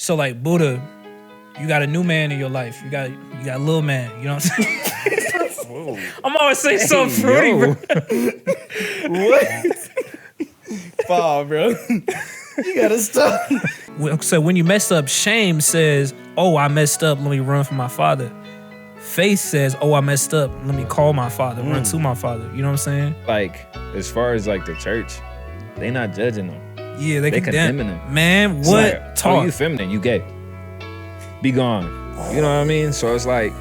So like Buddha, you got a new man in your life. You got a little man. You know what I'm saying? I'm always saying something fruity, bro. What? Fall, bro. You gotta stop. So when you mess up, shame says, "Oh, I messed up. Let me run from my father." Faith says, "Oh, I messed up. Let me call my father, run to my father." You know what I'm saying? Like, as far as like the church, they not judging them. Yeah, they condemning them. Man, It's what like, talk? oh, you feminine, you gay. Be gone. You know what I mean? So it's like,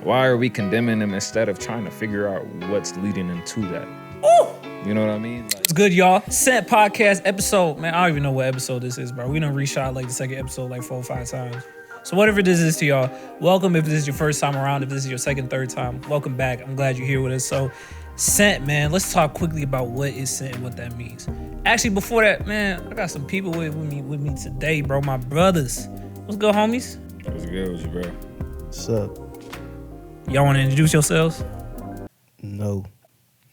why are we condemning them instead of trying to figure out what's leading them to that? Ooh. You know what I mean? Like, It's good, y'all. Sent podcast episode. Man, I don't even know what episode this is, bro. We done reshot like the second episode like 4 or 5 times. So whatever this is to y'all, welcome if this is your first time around. If this is your second, third time, welcome back. I'm glad you're here with us. So Sent, man, let's talk quickly about what is Sent and what that means. Actually, before that, man, I got some people with me today, bro. My brothers. What's good, homies? what's good with you, bro? What's up? Y'all want to introduce yourselves? No.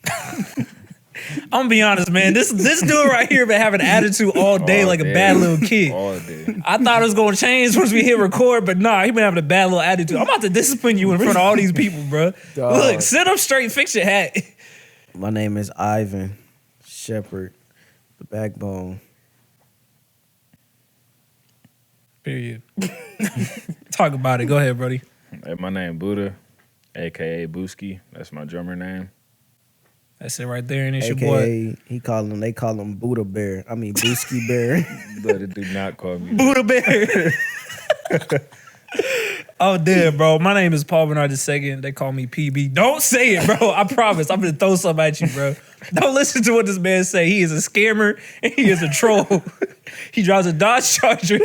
I'm gonna be honest, man. This dude right here been having attitude all day like a bad little kid. All day. I thought it was gonna change once we hit record, but nah, he been having a bad little attitude. I'm about to discipline you in front of all these people, bro. Dog. Look, sit up straight, fix your hat. My name is Ivan Shepherd, the backbone. Period. Talk about it. Go ahead, buddy. Hey, my name Buddha, aka Booski. That's my drummer name. That's it right there, and it's your AKA, boy. they call him Buddha Bear. I mean Booski Bear. But it do not call me Buddha Bear. Oh, damn, bro. My name is Paul Bernard II. They call me PB. Don't say it, bro. I promise. I'm going to throw something at you, bro. Don't listen to what this man say. He is a scammer and he is a troll. He drives a Dodge Charger.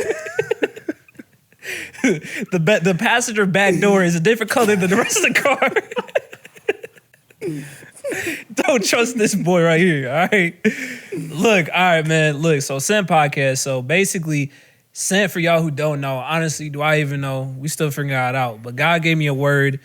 The passenger back door is a different color than the rest of the car. Don't trust this boy right here, all right? Look, all right, man. Look, so Sent Podcast. So basically, Sent, for y'all who don't know, honestly, do I even know? We still figuring it out. But God gave me a word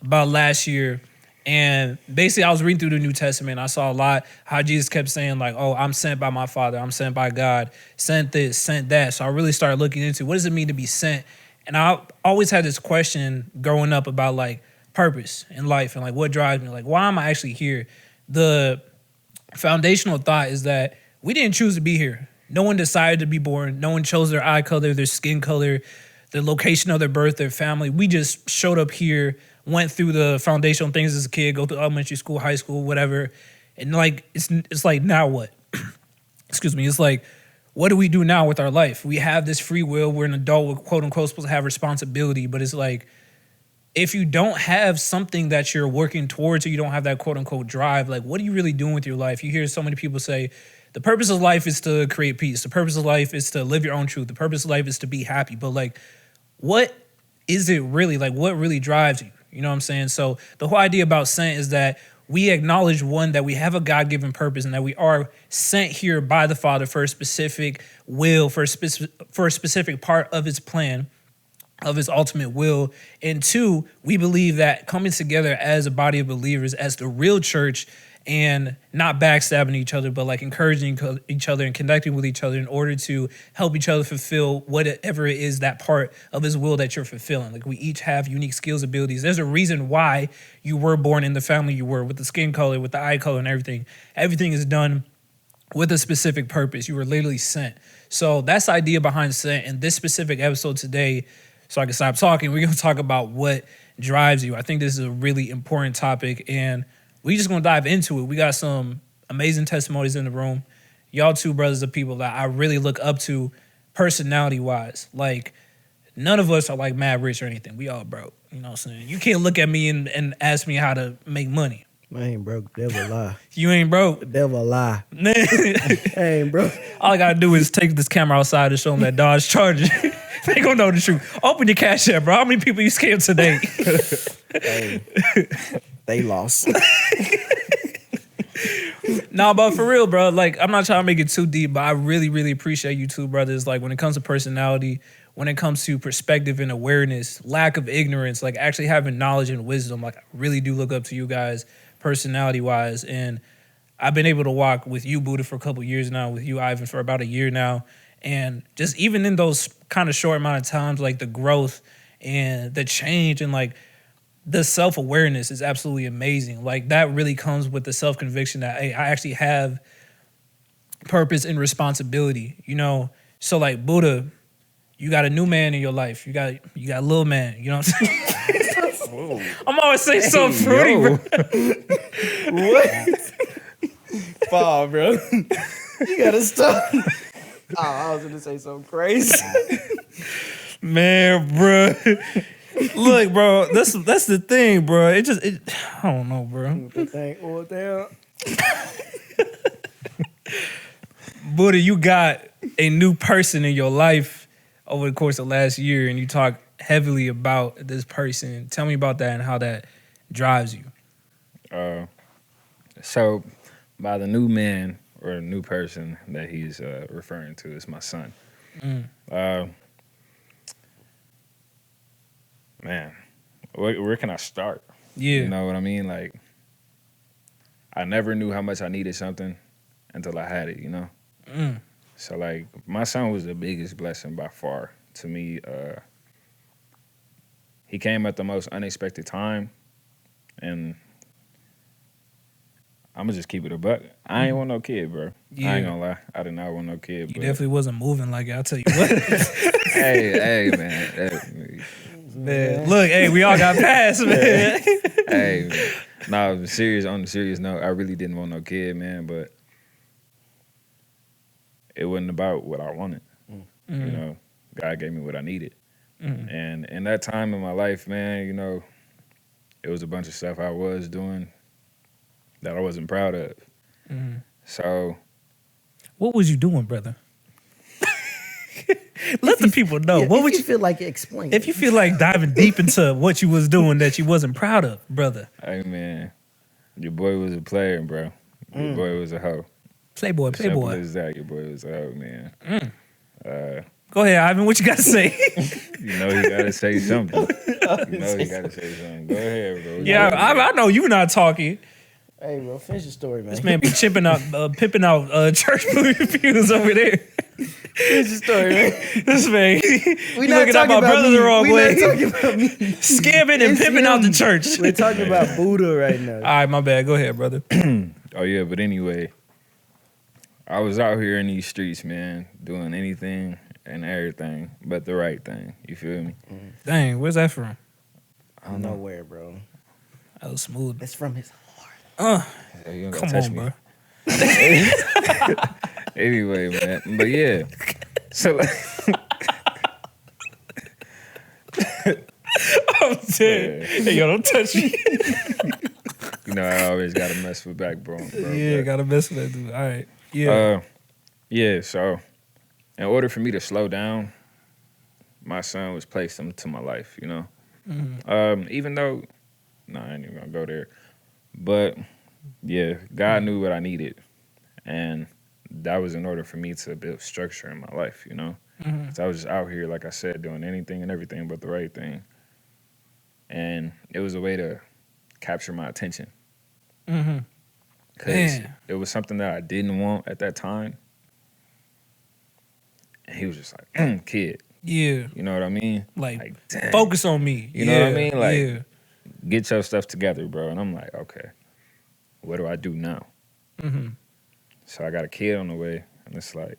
about last year. And basically, I was reading through the New Testament. I saw a lot how Jesus kept saying, like, oh, I'm sent by my Father. I'm sent by God. Sent this, sent that. So I really started looking into what does it mean to be sent? And I always had this question growing up about, like, purpose in life and, like, what drives me? Like, why am I actually here? The foundational thought is that we didn't choose to be here. No one decided to be born. No one chose their eye color, their skin color, the location of their birth, their family. We just showed up here, went through the foundational things as a kid, go through elementary school, high school, whatever. And like, it's like, now what? Excuse me. It's like, what do we do now with our life? We have this free will. We're an adult. We're quote unquote supposed to have responsibility. But it's like, if you don't have something that you're working towards or you don't have that quote unquote drive, like, what are you really doing with your life? You hear so many people say, the purpose of life is to create peace. The purpose of life is to live your own truth. The purpose of life is to be happy. But like, what is it really? Like, what really drives you? You know what I'm saying? So the whole idea about sent is that we acknowledge, one, that we have a God-given purpose and that we are sent here by the Father for a specific will, for a specific part of his plan, of his ultimate will. And two, we believe that coming together as a body of believers, as the real church, and not backstabbing each other, but like encouraging each other and connecting with each other in order to help each other fulfill whatever it is that part of his will that you're fulfilling. Like, we each have unique skills, abilities. There's a reason why you were born in the family you were, with the skin color, with the eye color and everything. Everything is done with a specific purpose. You were literally sent. So that's the idea behind Sent. In this specific episode today, so I can stop talking, we're going to talk about what drives you. I think this is a really important topic, and we just gonna dive into it. We got some amazing testimonies in the room. Y'all two brothers are people that I really look up to personality-wise. Like, none of us are like mad rich or anything. We all broke. You know what I'm saying? You can't look at me and ask me how to make money. I ain't broke. Devil lie. You ain't broke. Devil lie. I ain't broke. All I gotta do is take this camera outside and show them that Dodge Charger. They gonna know the truth. Open your Cash App, bro. How many people you scammed today? Hey, they lost. Nah, but for real, bro, like, I'm not trying to make it too deep, but I really, really appreciate you two brothers. Like, when it comes to personality, when it comes to perspective and awareness, lack of ignorance, like actually having knowledge and wisdom, like, I really do look up to you guys personality-wise. And I've been able to walk with you, Buddha, for a couple years now, with you, Ivan, for about a year now. And just even in those kind of short amount of times, like the growth and the change and like the self-awareness is absolutely amazing. Like that really comes with the self-conviction that, hey, I actually have purpose and responsibility, you know? So like Buddha, you got a new man in your life. You got a little man, you know what I'm saying? I'm always saying something fruity, bro. What? Fall, bro. You gotta stop. Oh, I was gonna say something crazy. Man, bro. Look, bro, that's the thing, bro. I don't know, bro. The thing all down. Buddha, you got a new person in your life over the course of last year, and you talk heavily about this person. Tell me about that and how that drives you. So, by the new man or new person that he's referring to is my son. Man, where can I start? Yeah. You know what I mean? Like, I never knew how much I needed something until I had it, you know? So, like, my son was the biggest blessing by far to me. He came at the most unexpected time, and I'm gonna just keep it a buck. I ain't want no kid, bro. Yeah. I ain't gonna lie. I did not want no kid. You but definitely wasn't moving like it, I'll tell you what. hey, man. Man, look, hey, we all got past, man. Hey, on the serious note, I really didn't want no kid, man, but it wasn't about what I wanted. You know, God gave me what I needed. And in that time in my life, man, you know, it was a bunch of stuff I was doing that I wasn't proud of. So, what was you doing, brother? Let the people know. Yeah, What would you you feel like explain? if you feel like diving deep into what you was doing that you wasn't proud of, brother? hey, man, your boy was a player, bro. Your boy was a hoe. Playboy. Simple as that. Your boy was a hoe, man. Go ahead, Ivan. What you got to say? You know he gotta say something. You know he gotta say something. Go ahead, bro. Yeah, I know you not talking. Hey, bro, finish your story, man. This man be pimping out church pews over there. Finish your story, man. This man, We he not looking at talking my about brother me. the wrong We way. not talking about me. Scamming and It's pimping out the him. church. We're talking about Buddha right now. All right, my bad. Go ahead, brother. Oh yeah, but anyway, I was out here in these streets, man, doing anything and everything but the right thing. You feel me? Dang, where's that from? I don't know where, bro. That was smooth. It's from his heart. Hey, you don't Come gotta touch on, me. bro. Anyway, man. But yeah. So I'm dead. Hey, yo, don't touch me. you know I always gotta mess with backbone, bro. Yeah, But, gotta mess with that dude. All right. Yeah. yeah, so in order for me to slow down, my son was placed into my life, you know? Even though, I ain't even gonna go there. But yeah, God knew what I needed. And that was in order for me to build structure in my life, you know? 'Cause I was just out here, like I said, doing anything and everything but the right thing. And it was a way to capture my attention. Because Man. it was something that I didn't want at that time. And he was just like, kid. Yeah. You know what I mean? Like dang. focus on me. You know what I mean? Like, yeah. get your stuff together, bro. And I'm like, okay, what do I do now? So I got a kid on the way, and it's like,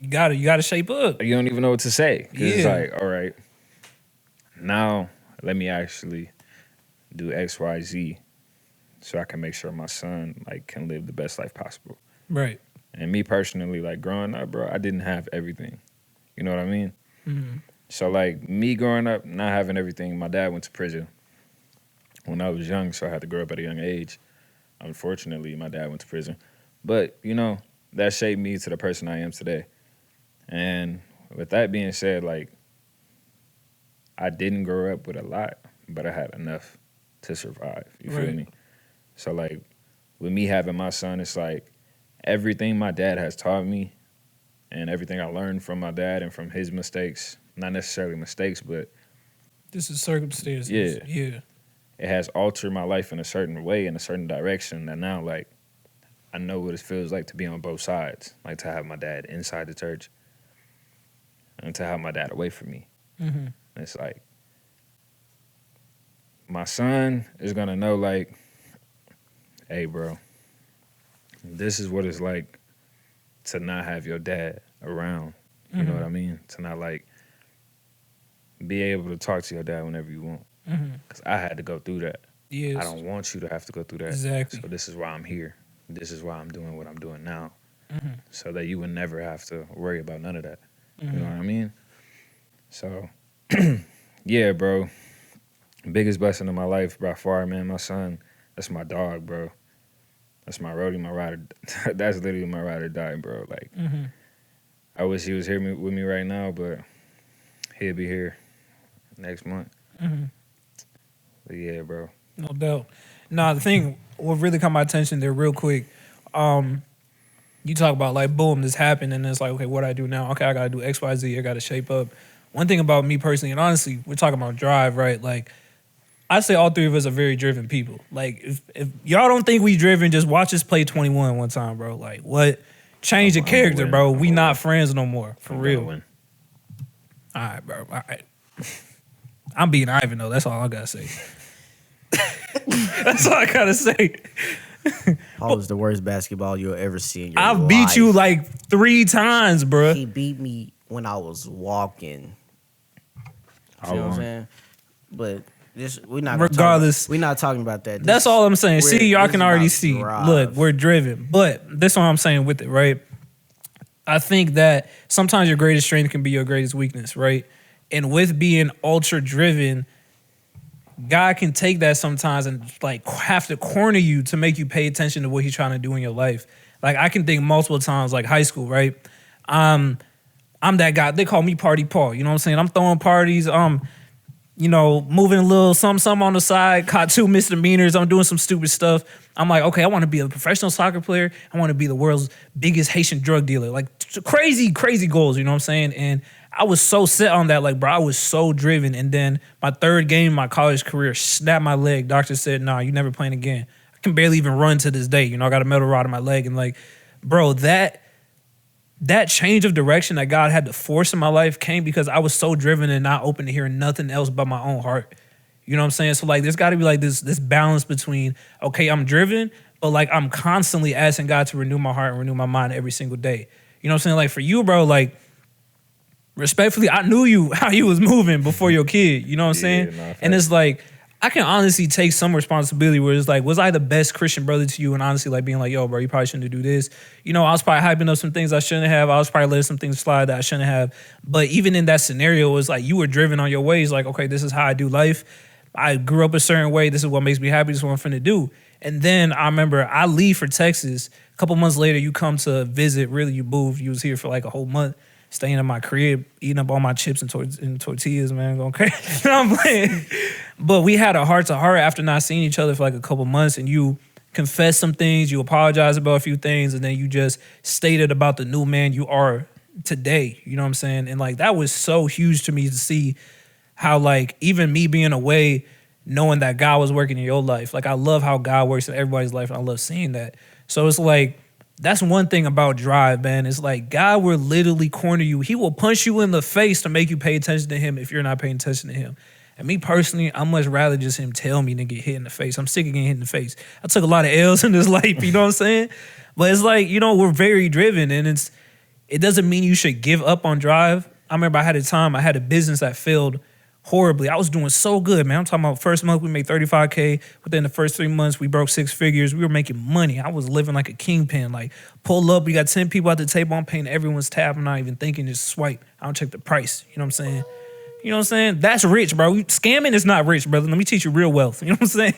You gotta shape up. you don't even know what to say. 'Cause it's Yeah. like, all right, now let me actually do X, Y, Z so I can make sure my son like can live the best life possible. Right. And me personally, like growing up, bro, I didn't have everything. You know what I mean? So like me growing up, not having everything, my dad went to prison when I was young, so I had to grow up at a young age. Unfortunately, my dad went to prison. But, you know, that shaped me to the person I am today. And with that being said, like, I didn't grow up with a lot, but I had enough to survive. You feel Right. me? So, like, with me having my son, it's like everything my dad has taught me and everything I learned from my dad and from his mistakes, not necessarily mistakes, but This is circumstances. Yeah. Yeah. it has altered my life in a certain way, in a certain direction that now, like, I know what it feels like to be on both sides, like to have my dad inside the church and to have my dad away from me. Mm-hmm. It's like my son is gonna know, like, hey, bro, this is what it's like to not have your dad around. You know what I mean? To not, like, be able to talk to your dad whenever you want. Because I had to go through that. Yes. I don't want you to have to go through that. Exactly. So this is why I'm here. This is why I'm doing what I'm doing now. So that you would never have to worry about none of that. You know what I mean? So, yeah, bro. Biggest blessing in my life by far, man. My son, that's my dog, bro. That's my roadie, my rider. That's literally my ride or die, bro. Like, I wish he was here with me right now, but he'll be here next month. But yeah, bro. No doubt. Nah, the thing, what really caught my attention there real quick, you talk about like, boom, this happened, and it's like, okay, what do I do now? Okay, I got to do X, Y, Z. I got to shape up. One thing about me personally, and honestly, we're talking about drive, right? Like, I say all three of us are very driven people. Like, if y'all don't think we driven, just watch us play 21 one time, bro. Like, what? Change the character, bro. We not friends no more, for real. All right, bro. All right. I'm being Ivan, though. That's all I got to say. That's all I got to say. Paul is the worst basketball you'll ever see in your life. I've beat you like 3 times, bro. He beat me when I was walking. You know what I'm saying? But we're not regardless. We're not talking about that. That's all I'm saying. See, y'all can already see. Drive. Look, we're driven. But this is what I'm saying with it, right? I think that sometimes your greatest strength can be your greatest weakness, right? And with being ultra driven, God can take that sometimes and like have to corner you to make you pay attention to what he's trying to do in your life. Like I can think multiple times, like high school, right? I'm that guy. They call me Party Paul. You know what I'm saying? I'm throwing parties. You know, moving a little something on the side, caught 2 misdemeanors. I'm doing some stupid stuff. I'm like, okay, I want to be a professional soccer player. I want to be the world's biggest Haitian drug dealer. Like crazy, crazy goals, you know what I'm saying? And I was so set on that, like, bro, I was so driven. And then my 3rd game in my college career, snapped my leg. Doctor said, nah, you never playing again. I can barely even run to this day. You know, I got a metal rod in my leg. And like, bro, that change of direction that God had to force in my life came because I was so driven and not open to hearing nothing else but my own heart. You know what I'm saying? So like, there's got to be like this balance between, okay, I'm driven, but like I'm constantly asking God to renew my heart and renew my mind every single day. You know what I'm saying? Like for you, bro, like respectfully, I knew how you was moving before your kid. You know what I'm saying? No, and it's like, I can honestly take some responsibility where it's like, was I the best Christian brother to you? And honestly, like being like, yo, bro, you probably shouldn't do this. You know, I was probably hyping up some things I shouldn't have. I was probably letting some things slide that I shouldn't have. But even in that scenario, it was like you were driven on your ways. Like, okay, this is how I do life. I grew up a certain way. This is what makes me happy. This is what I'm finna do. And then I remember I leave for Texas. A couple months later, you come to visit. Really, you moved. You was here for like a whole month. Staying in my crib, eating up all my chips and tortillas, man, going crazy. You know what I'm playing? But we had a heart-to-heart after not seeing each other for like a couple months, and you confessed some things, you apologized about a few things, and then you just stated about the new man you are today. You know what I'm saying? And like that was so huge to me to see how like even me being away, knowing that God was working in your life. Like I love how God works in everybody's life, and I love seeing that. So it's like, that's one thing about drive, man. It's like God will literally corner you. He will punch you in the face to make you pay attention to him if you're not paying attention to him. And me personally, I'd much rather just him tell me than get hit in the face. I'm sick of getting hit in the face. I took a lot of L's in this life, you know what I'm saying? But it's like, you know, we're very driven, and it doesn't mean you should give up on drive. I remember I had a business that failed horribly. I was doing so good, man. I'm talking about first month we made $35K. Within the first 3 months we broke 6 figures. We were making money. I was living like a kingpin. Like pull up, we got 10 people at the table. I'm paying everyone's tab. I'm not even thinking, just swipe. I don't check the price. You know what I'm saying? You know what I'm saying? That's rich, bro. Scamming is not rich, brother. Let me teach you real wealth. You know what I'm saying?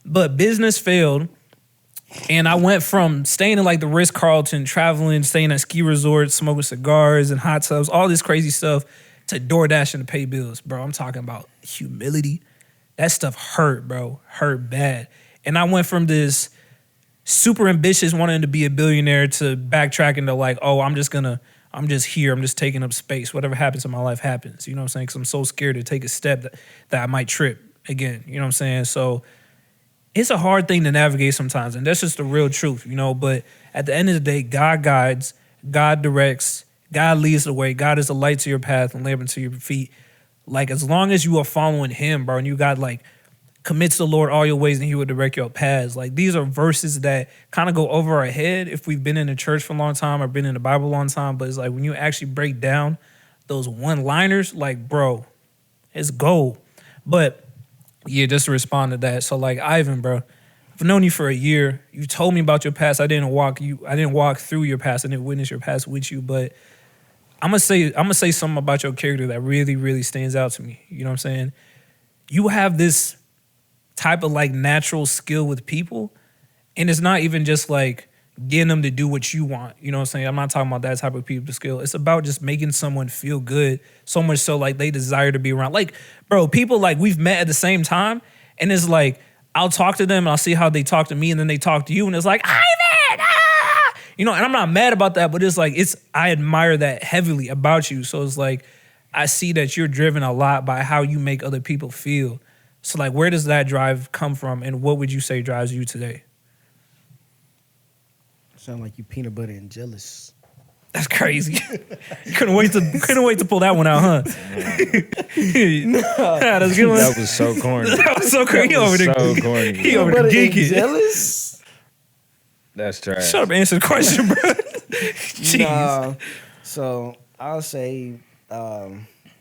But business failed. And I went from staying in like the Ritz-Carlton, traveling, staying at ski resorts, smoking cigars and hot tubs, all this crazy stuff, to DoorDash to pay bills, bro. I'm talking about humility. That stuff hurt, bro. Hurt bad. And I went from this super ambitious wanting to be a billionaire to backtracking to like, oh, I'm just here. I'm just taking up space. Whatever happens in my life happens. You know what I'm saying? Because I'm so scared to take a step that I might trip again. You know what I'm saying? So it's a hard thing to navigate sometimes, and that's just the real truth, you know. But at the end of the day, God guides, God directs, God leads the way. God is a light to your path and lamp unto your feet. Like, as long as you are following Him, bro, and you got like commit to the Lord all your ways, and He will direct your paths. Like, these are verses that kind of go over our head if we've been in the church for a long time or been in the Bible a long time. But it's like when you actually break down those one-liners, like, bro, it's gold. But yeah, just to respond to that. So like, Ivan, bro, I've known you for a year. You told me about your past. I didn't walk through your past. I didn't witness your past with you. But I'm gonna say something about your character that really, really stands out to me. You know what I'm saying? You have this type of like natural skill with people, and it's not even just like getting them to do what you want. You know what I'm saying? I'm not talking about that type of people skill. It's about just making someone feel good, so much so like they desire to be around. Like, bro, people like we've met at the same time, and it's like I'll talk to them and I'll see how they talk to me, and then they talk to you, and it's like, Ivan, ah! You know, and I'm not mad about that, but it's like I admire that heavily about you. So it's like I see that you're driven a lot by how you make other people feel. So like, where does that drive come from, and what would you say drives you today? Sound like you peanut butter and jealous. That's crazy. You couldn't wait to pull that one out, huh? Nah, that's a good one. That was so corny. That was so corny. That was so corny. He over there geeking. Jealous? That's trash. Shut up and answer the question, bro. Jeez. Nah. So I'll say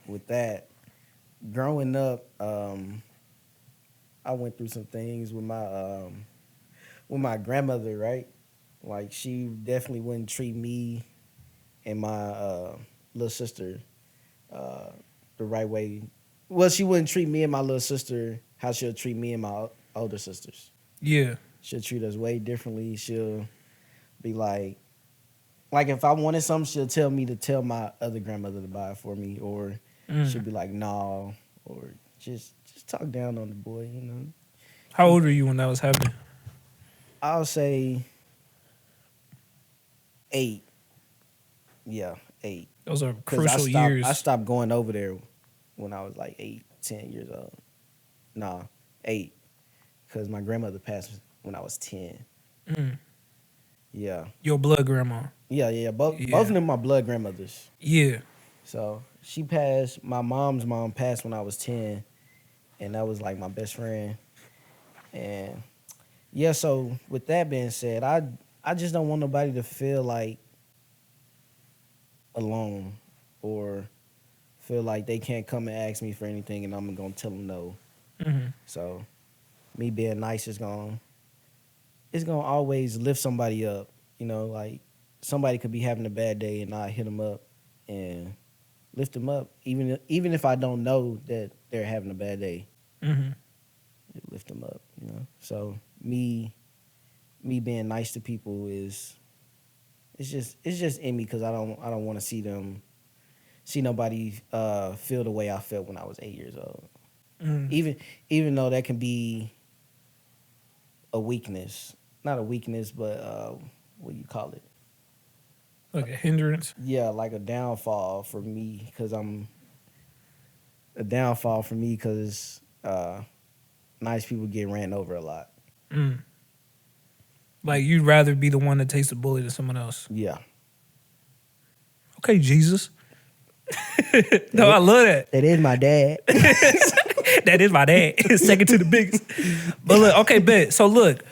with that, growing up, I went through some things with my grandmother, right? Like, she definitely wouldn't treat me and my little sister the right way. Well, she wouldn't treat me and my little sister how she'll treat me and my older sisters. Yeah. She'll treat us way differently. She'll be like if I wanted something, she'll tell me to tell my other grandmother to buy it for me, or she'll be like, "No," or just talk down on the boy, you know. How old were you when that was happening? I'll say 8. Yeah, 8. Those are 'Cause crucial years. I stopped going over there when I was like 8, 10 years old. Nah, 8. Because my grandmother passed when I was 10. Yeah. Your blood grandma. Yeah. Both of them are blood grandmothers. Yeah. So she passed. My mom's mom passed when I was 10. And that was like my best friend. And yeah, so with that being said, I just don't want nobody to feel like alone or feel like they can't come and ask me for anything and I'm going to tell them no. Mm-hmm. So me being nice is going to always lift somebody up. You know, like somebody could be having a bad day and I hit them up and lift them up. Even if I don't know that they're having a bad day, lift them up, you know? So me being nice to people it's just in me, because I don't want to see nobody feel the way I felt when I was 8 years old. Even though that can be a weakness, not a weakness, but what do you call it? Like a hindrance? Yeah, like a downfall for me, because nice people get ran over a lot. Like, you'd rather be the one that takes the bully than someone else. Yeah. Okay, Jesus. No, I love that. That is my dad. That is my dad. Second to the biggest. But look, okay, bet. So look,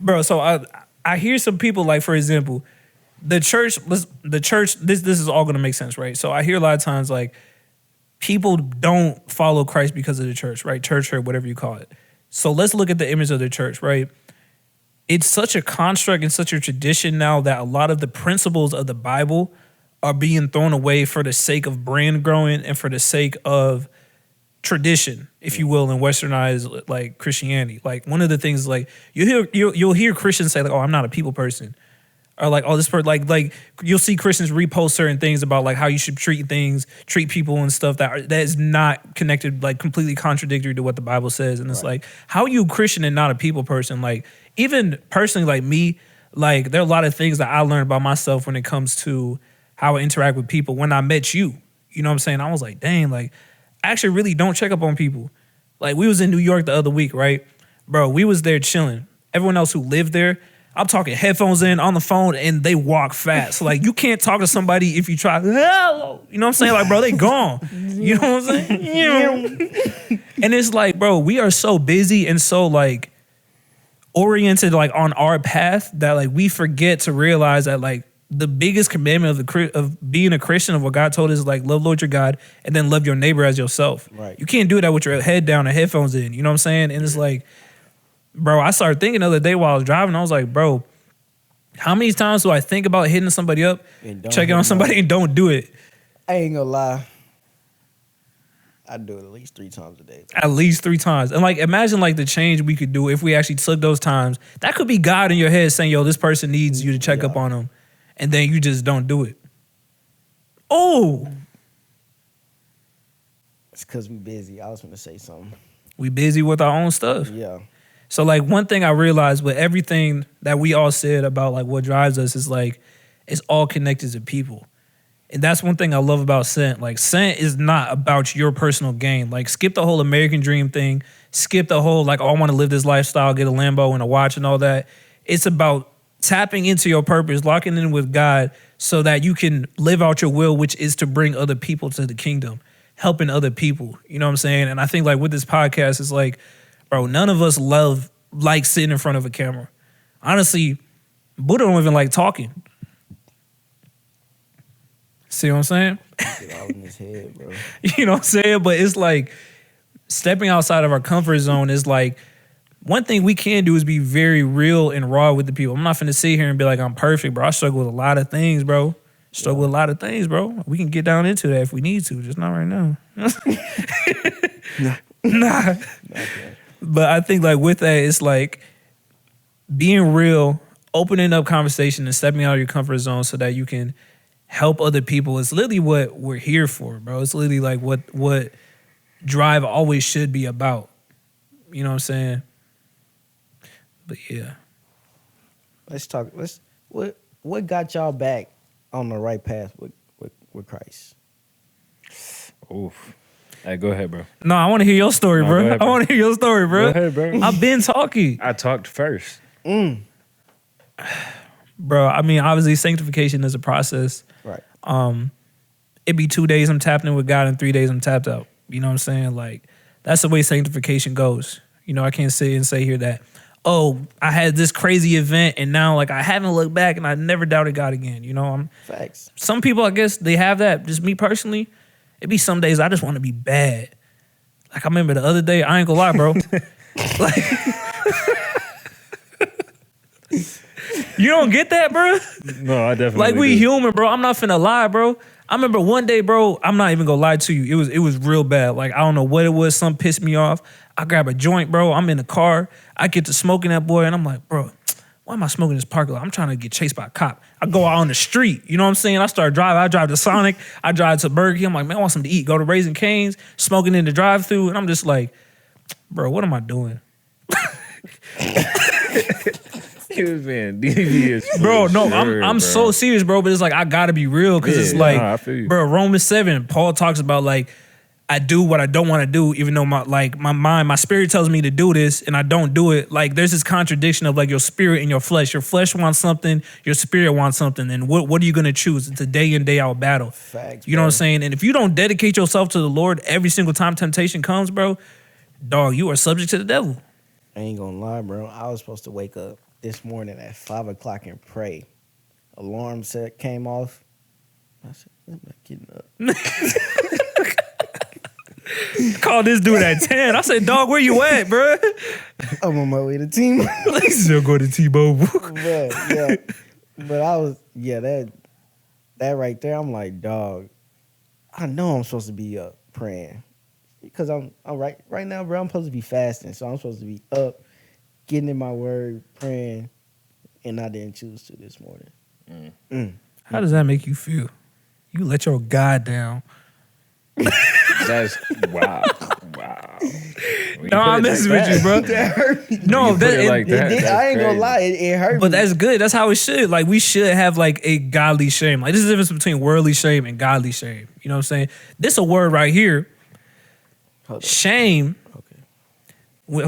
bro, so I hear some people, like, for example, the church, this is all going to make sense, right? So I hear a lot of times, like, people don't follow Christ because of the church, right? Church or whatever you call it. So let's look at the image of the church, right? It's such a construct and such a tradition now that a lot of the principles of the Bible are being thrown away for the sake of brand growing and for the sake of tradition, if you will, and westernized like Christianity. Like, one of the things, like, you'll hear Christians say, like, "Oh, I'm not a people person," or like, "Oh, this person," like you'll see Christians repost certain things about like how you should treat people and stuff that is not connected, like completely contradictory to what the Bible says. And it's like, how are you a Christian and not a people person? Like, even personally, like me, like, there are a lot of things that I learned about myself when it comes to how I interact with people. When I met you, you know what I'm saying? I was like, dang, like, I actually really don't check up on people. Like, we was in New York the other week, right? Bro, we was there chilling. Everyone else who lived there, I'm talking headphones in on the phone and they walk fast. So like you can't talk to somebody if you try. Hello. You know what I'm saying? Like, bro, they gone. You know what I'm saying? And it's like, bro, we are so busy and so like oriented like on our path that like we forget to realize that like the biggest commandment of being a Christian, of what God told us, is like love Lord your God and then love your neighbor as yourself. Right. You can't do that with your head down and headphones in. You know what I'm saying? And it's like, bro, I started thinking the other day while I was driving, I was like, bro, how many times do I think about hitting somebody up, checking on somebody and don't do it? I ain't gonna lie. I do it at least 3 times a day. At least 3 times. And like, imagine like the change we could do if we actually took those times. That could be God in your head saying, yo, this person needs you to check up on them. And then you just don't do it. Oh. It's because we busy. I was gonna say something. We busy with our own stuff. Yeah. So like one thing I realized with everything that we all said about like what drives us is like it's all connected to people. And that's one thing I love about Scent. Like Scent is not about your personal gain. Like skip the whole American dream thing. Skip the whole like, oh, I want to live this lifestyle, get a Lambo and a watch and all that. It's about tapping into your purpose, locking in with God so that you can live out your will, which is to bring other people to the kingdom, helping other people. You know what I'm saying? And I think like with this podcast, it's like, bro, none of us like sitting in front of a camera. Honestly, Buddha don't even like talking. See what I'm saying? Get all in his head, bro. You know what I'm saying? But it's like stepping outside of our comfort zone is like, one thing we can do is be very real and raw with the people. I'm not finna sit here and be like, I'm perfect, bro. I struggle with a lot of things, bro. With a lot of things, bro. We can get down into that if we need to, just not right now. Nah. But I think like with that, it's like being real, opening up conversation and stepping out of your comfort zone so that you can help other people. It's literally what we're here for, bro. It's literally like what drive always should be about. You know what I'm saying? But yeah. Let's talk. What got y'all back on the right path with Christ? Oof. Hey, go ahead, bro. No, I want to hear your story, No, bro. go ahead, bro. I want to hear your story, bro. Go ahead, bro. I've been talking. I talked first. Bro, I mean, obviously sanctification is a process. Right. It'd be 2 days I'm tapped in with God and 3 days I'm tapped out. You know what I'm saying? Like, that's the way sanctification goes. You know, I can't sit and say here that, oh, I had this crazy event and now like I haven't looked back and I never doubted God again. You know, Facts. some people, I guess, they have that. Just me personally, it'd be some days I just want to be bad. Like I remember the other day, I ain't gonna lie, bro. Like, you don't get that, bro? No, I definitely Like we do. human, bro. I'm not finna lie, bro. I remember one day, bro, I'm not even gonna lie to you. It was real bad. Like I don't know what it was. Something pissed me off. I grab a joint, bro. I'm in the car. I get to smoking that boy, and I'm like, bro, why am I smoking this parking lot? I'm trying to get chased by a cop. I go out on the street. You know what I'm saying? I start driving. I drive to Sonic. I drive to Burger King. I'm like, man, I want something to eat. Go to Raising Cane's, smoking in the drive-thru, and I'm just like, bro, what am I doing? He was being devious, Bro, no, sure, I'm bro. so serious, bro. But it's like I gotta be real because it's Yeah, like, nah, I feel you. bro, Romans 7. Paul talks about like I do what I don't want to do, even though my mind, my spirit tells me to do this, and I don't do it. Like there's this contradiction of like your spirit and your flesh. Your flesh wants something, your spirit wants something, and what are you gonna choose? It's a day in day out battle. Facts. You know bro. what I'm saying? And if you don't dedicate yourself to the Lord every single time temptation comes, bro, dog, you are subject to the devil. I ain't gonna lie, bro. I was supposed to wake up this morning at 5 o'clock and pray. Alarm set came off. I said, I'm not getting up. Called this dude at 10. I said, dog, where you at, bro? I'm on my way to team. Still go to T-Mobile. But I was, that right there, I'm like, dog, I know I'm supposed to be up praying. Because I'm right now, bro, I'm supposed to be fasting. So I'm supposed to be up, getting in my word, praying, and I didn't choose to this morning. How does that make you feel? You let your God down. That's wow. When you No, put I'm it messing like with you, bro. That hurt me. No, you put it like that, that's I ain't gonna crazy. lie, it hurt but me. that's good. That's how it should. Like, we should have, like, a godly shame. Like, this is the difference between worldly shame and godly shame. You know what I'm saying? This a word right here. Hold up. Shame, Okay.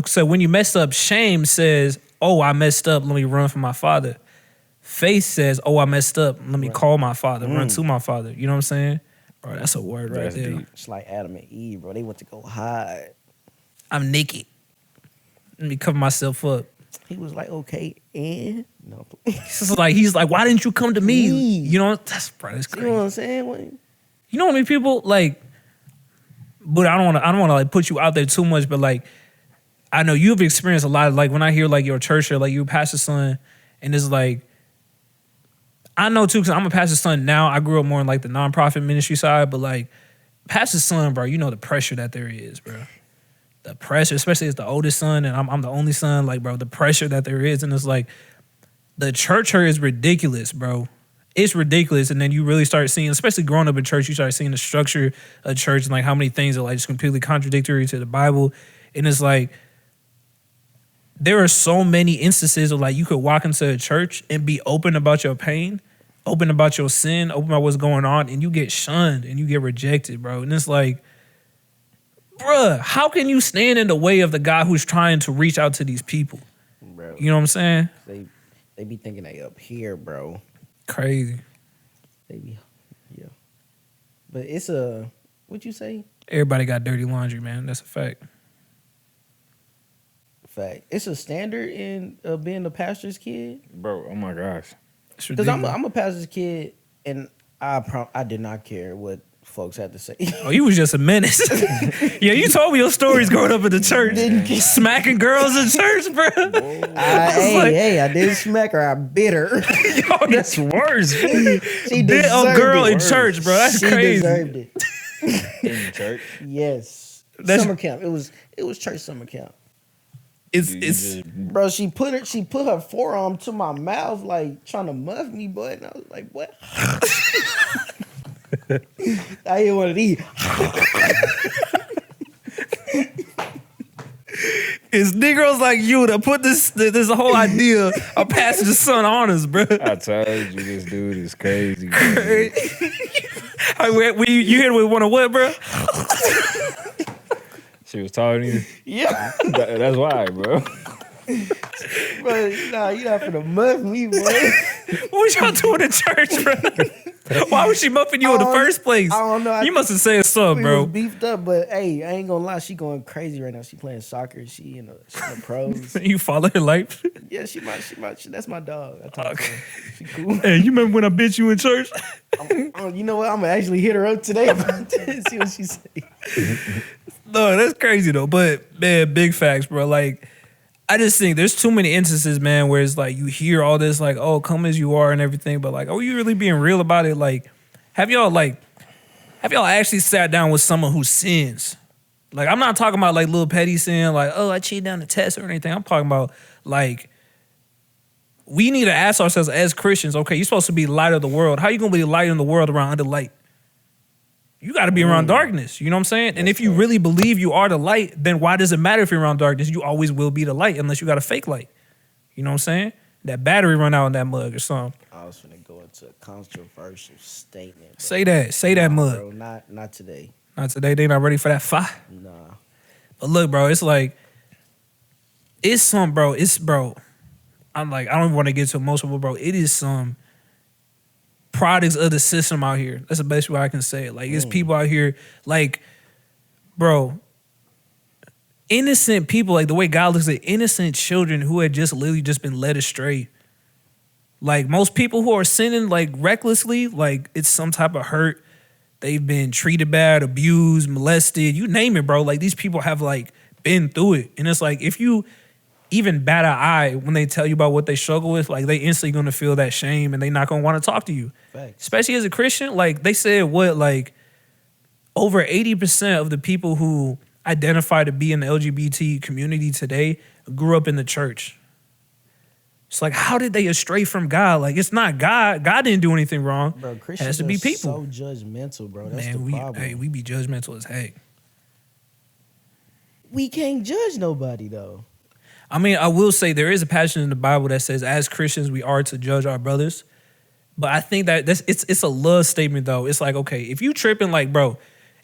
So when you mess up, shame says, "Oh, I messed up. Let me run from my father." Faith says, "Oh, I messed up. Let me call my father, run to my father." You know what I'm saying? Bro, that's a word right That's there. deep. It's like Adam and Eve, bro. They went to go hide. I'm naked. Let me cover myself up. He was like, okay, and no. He's like, why didn't you come to me? Me. You know, that's You crazy. know what I'm saying? You know how many people like, but I don't want to like put you out there too much, but like, I know you've experienced a lot of like when I hear like your church or like you pastor's son, and it's like, I know too because I'm a pastor's son now. I grew up more in like the nonprofit ministry side, but like pastor's son, bro, you know the pressure that there is, bro. The pressure, especially as the oldest son, and I'm the only son, like, bro, the pressure that there is. And it's like, the church hurt is ridiculous, bro. It's ridiculous. And then you really start seeing, especially growing up in church, you start seeing the structure of church and like how many things are like just completely contradictory to the Bible. And it's like, there are so many instances of like, you could walk into a church and be open about your pain, open about your sin, open about what's going on, and you get shunned and you get rejected, bro. And it's like, bruh, how can you stand in the way of the guy who's trying to reach out to these people? Bro, You know what I'm saying? they be thinking they up here, bro. Crazy. They be, yeah. But it's what you say? Everybody got dirty laundry, man. That's a fact. Fact. It's a standard in being a pastor's kid. Bro, oh my gosh. It's Because ridiculous. I'm a pastor's kid, and I did not care what folks had to say. Oh, you was just a menace. Yeah, you told me your stories growing up in the church. Smacking girls in church, bro. I did smack her. I bit her. Yo, that's worse. She Bit deserved a girl it. in church, bro. That's She crazy. deserved it. In church. Yes. That's- Summer camp. It was church summer camp. It's Bro, she put her forearm to my mouth, like trying to muff me, boy. And I was like, what? I hear one of these. it's Negroes like you that put this whole idea of passing the son on us, bro. I told you this dude is crazy. Bro. You hit with one of what, bro? She was taller than you. Yeah. That's why, bro. Bro, nah, you not finna muff me, boy. What was y'all doing in church, bro? Why was she muffing you in the first place? I don't know. You must have said something, We bro. was beefed up, but hey, I ain't gonna lie, she going crazy right now. She playing soccer. She in the pros. You follow her life. Yeah, she might. That's my dog. I talk to Okay. her. She cool. Hey, you remember when I bit you in church? You know what? I'm gonna actually hit her up today about that. See what she say. No, that's crazy though. But man, big facts, bro. Like, I just think there's too many instances, man, where it's like you hear all this, like, oh, come as you are and everything, but like, are you really being real about it? Like, have y'all actually sat down with someone who sins? Like, I'm not talking about like little petty sin, like, oh, I cheated on the test or anything. I'm talking about like, we need to ask ourselves as Christians, okay, you're supposed to be light of the world. How you gonna be the light in the world around under light? You got to be around darkness. You know what I'm saying? And if you really believe you are the light, then why does it matter if you're around darkness? You always will be the light unless you got a fake light. You know what I'm saying? That battery run out in that mug or something. I was finna go into a controversial statement. Bro. Say that mug. Bro, not today. Not today. They not ready for that fire. Nah. But look, bro, it's like, bro. I'm like, I don't want to get too emotional, bro. It is some products of the system out here. That's the best way I can say it. Like, it's people out here, like, bro, innocent people, like the way God looks at innocent children who had just literally just been led astray. Like, most people who are sinning, like, recklessly, like, it's some type of hurt. They've been treated bad, abused, molested, you name it, bro. Like, these people have, like, been through it. And it's like, if you even bat an eye when they tell you about what they struggle with, like, they instantly gonna feel that shame and they not gonna want to talk to you. Facts. Especially as a Christian, like, they said over 80% of the people who identify to be in the LGBT community today grew up in the church. It's like, how did they astray from God? Like, it's not God. God didn't do anything wrong. Bro, It Christians has to be are people. so judgmental, bro. That's Man, the problem. we be judgmental as heck. We can't judge nobody though. I mean, I will say there is a passage in the Bible that says, as Christians, we are to judge our brothers. But I think that it's a love statement, though. It's like, okay, if you tripping, like, bro,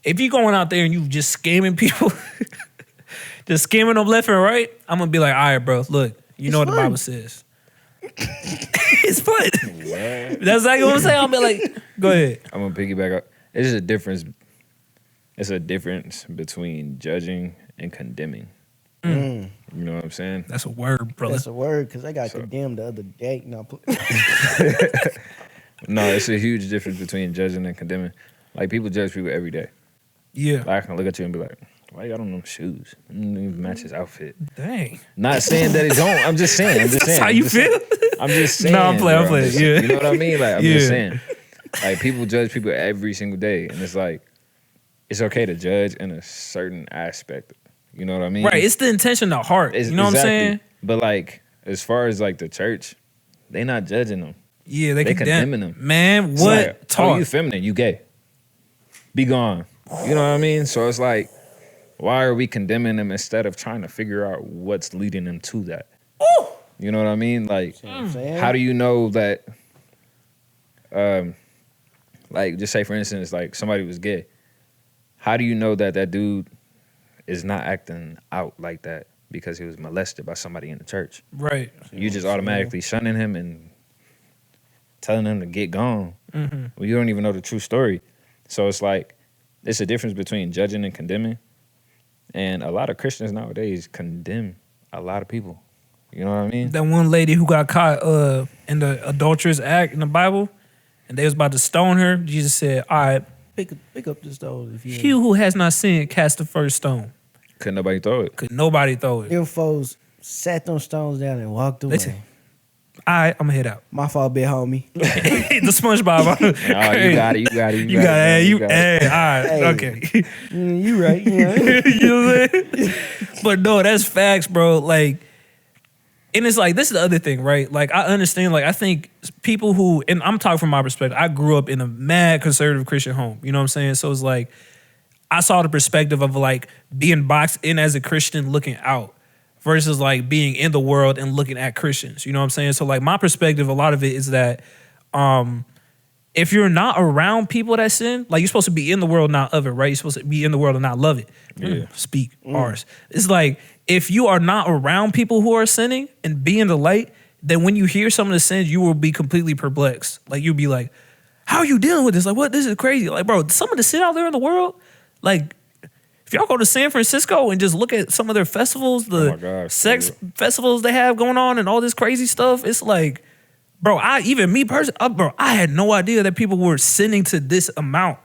if you going out there and you just scamming people, just scamming them left and right, I'm gonna be like, all right, bro, look, you It's know what the fun. Bible says. It's fun. What? That's exactly what I'm saying. I'll be like, go ahead. I'm gonna piggyback up. It's just a difference. It's a difference between judging and condemning. Mm. You know what I'm saying? That's a word, brother. That's a word because I got So- condemned the other day. No, No, it's a huge difference between judging and condemning. Like people judge people every day. Yeah. Like, I can look at you and be like, "Why you got on them shoes? It don't even match his outfit." Dang. Not saying that it don't. I'm just saying. That's how you feel? I'm just saying. No, I'm playing, bro. I'm playing, yeah. You know what I mean? Like I'm Yeah. just saying. Like people judge people every single day, and it's like it's okay to judge in a certain aspect. You know what I mean? Right. It's the intention of heart. You know what I'm saying? But like as far as like the church, they not judging them. Yeah, they They condemn condemning them. Man, It's what like, oh, talk? you feminine, you gay. Be gone. You know what I mean? So it's like, why are we condemning them instead of trying to figure out what's leading them to that? Ooh. You know what I mean? Like, You know what I'm saying? how do you know that? Like, just say for instance, like somebody was gay. How do you know that that dude is not acting out like that because he was molested by somebody in the church? Right. You just automatically shunning him and telling him to get gone. Mm-hmm. Well, you don't even know the true story. So it's like, it's a difference between judging and condemning. And a lot of Christians nowadays condemn a lot of people. You know what I mean? That one lady who got caught in the adulterous act in the Bible, and they was about to stone her. Jesus said, "All right, pick up the stone if you. he who has not sinned, cast the first stone." Couldn't nobody throw it. Could nobody throw it? Them foes sat them stones down and walked away. They said, "All right, I'm gonna head out." My fault, big homie. The SpongeBob. Oh, you got it. You got it. You got it. Hey, you. got it. Hey, all right. Hey. Okay. You right. Yeah. You know what I'm saying? But no, that's facts, bro. Like, and it's like, this is the other thing, right? Like, I understand, like, I think people who, and I'm talking from my perspective, I grew up in a mad conservative Christian home. You know what I'm saying? So it's like, I saw the perspective of like being boxed in as a Christian looking out versus like being in the world and looking at Christians. You know what I'm saying? So like my perspective, a lot of it is that if you're not around people that sin, like you're supposed to be in the world, not of it, right? You're supposed to be in the world and not love it. Yeah. Speak ours. It's like if you are not around people who are sinning and be in the light, then when you hear some of the sins, you will be completely perplexed. Like you'll be like, how are you dealing with this? Like, what? This is crazy. Like, bro, some of the sin out there in the world, like, if y'all go to San Francisco and just look at some of their festivals, the Oh my gosh, sex dude. festivals they have going on and all this crazy stuff, it's like, bro, me personally, bro, I had no idea that people were sinning to this amount.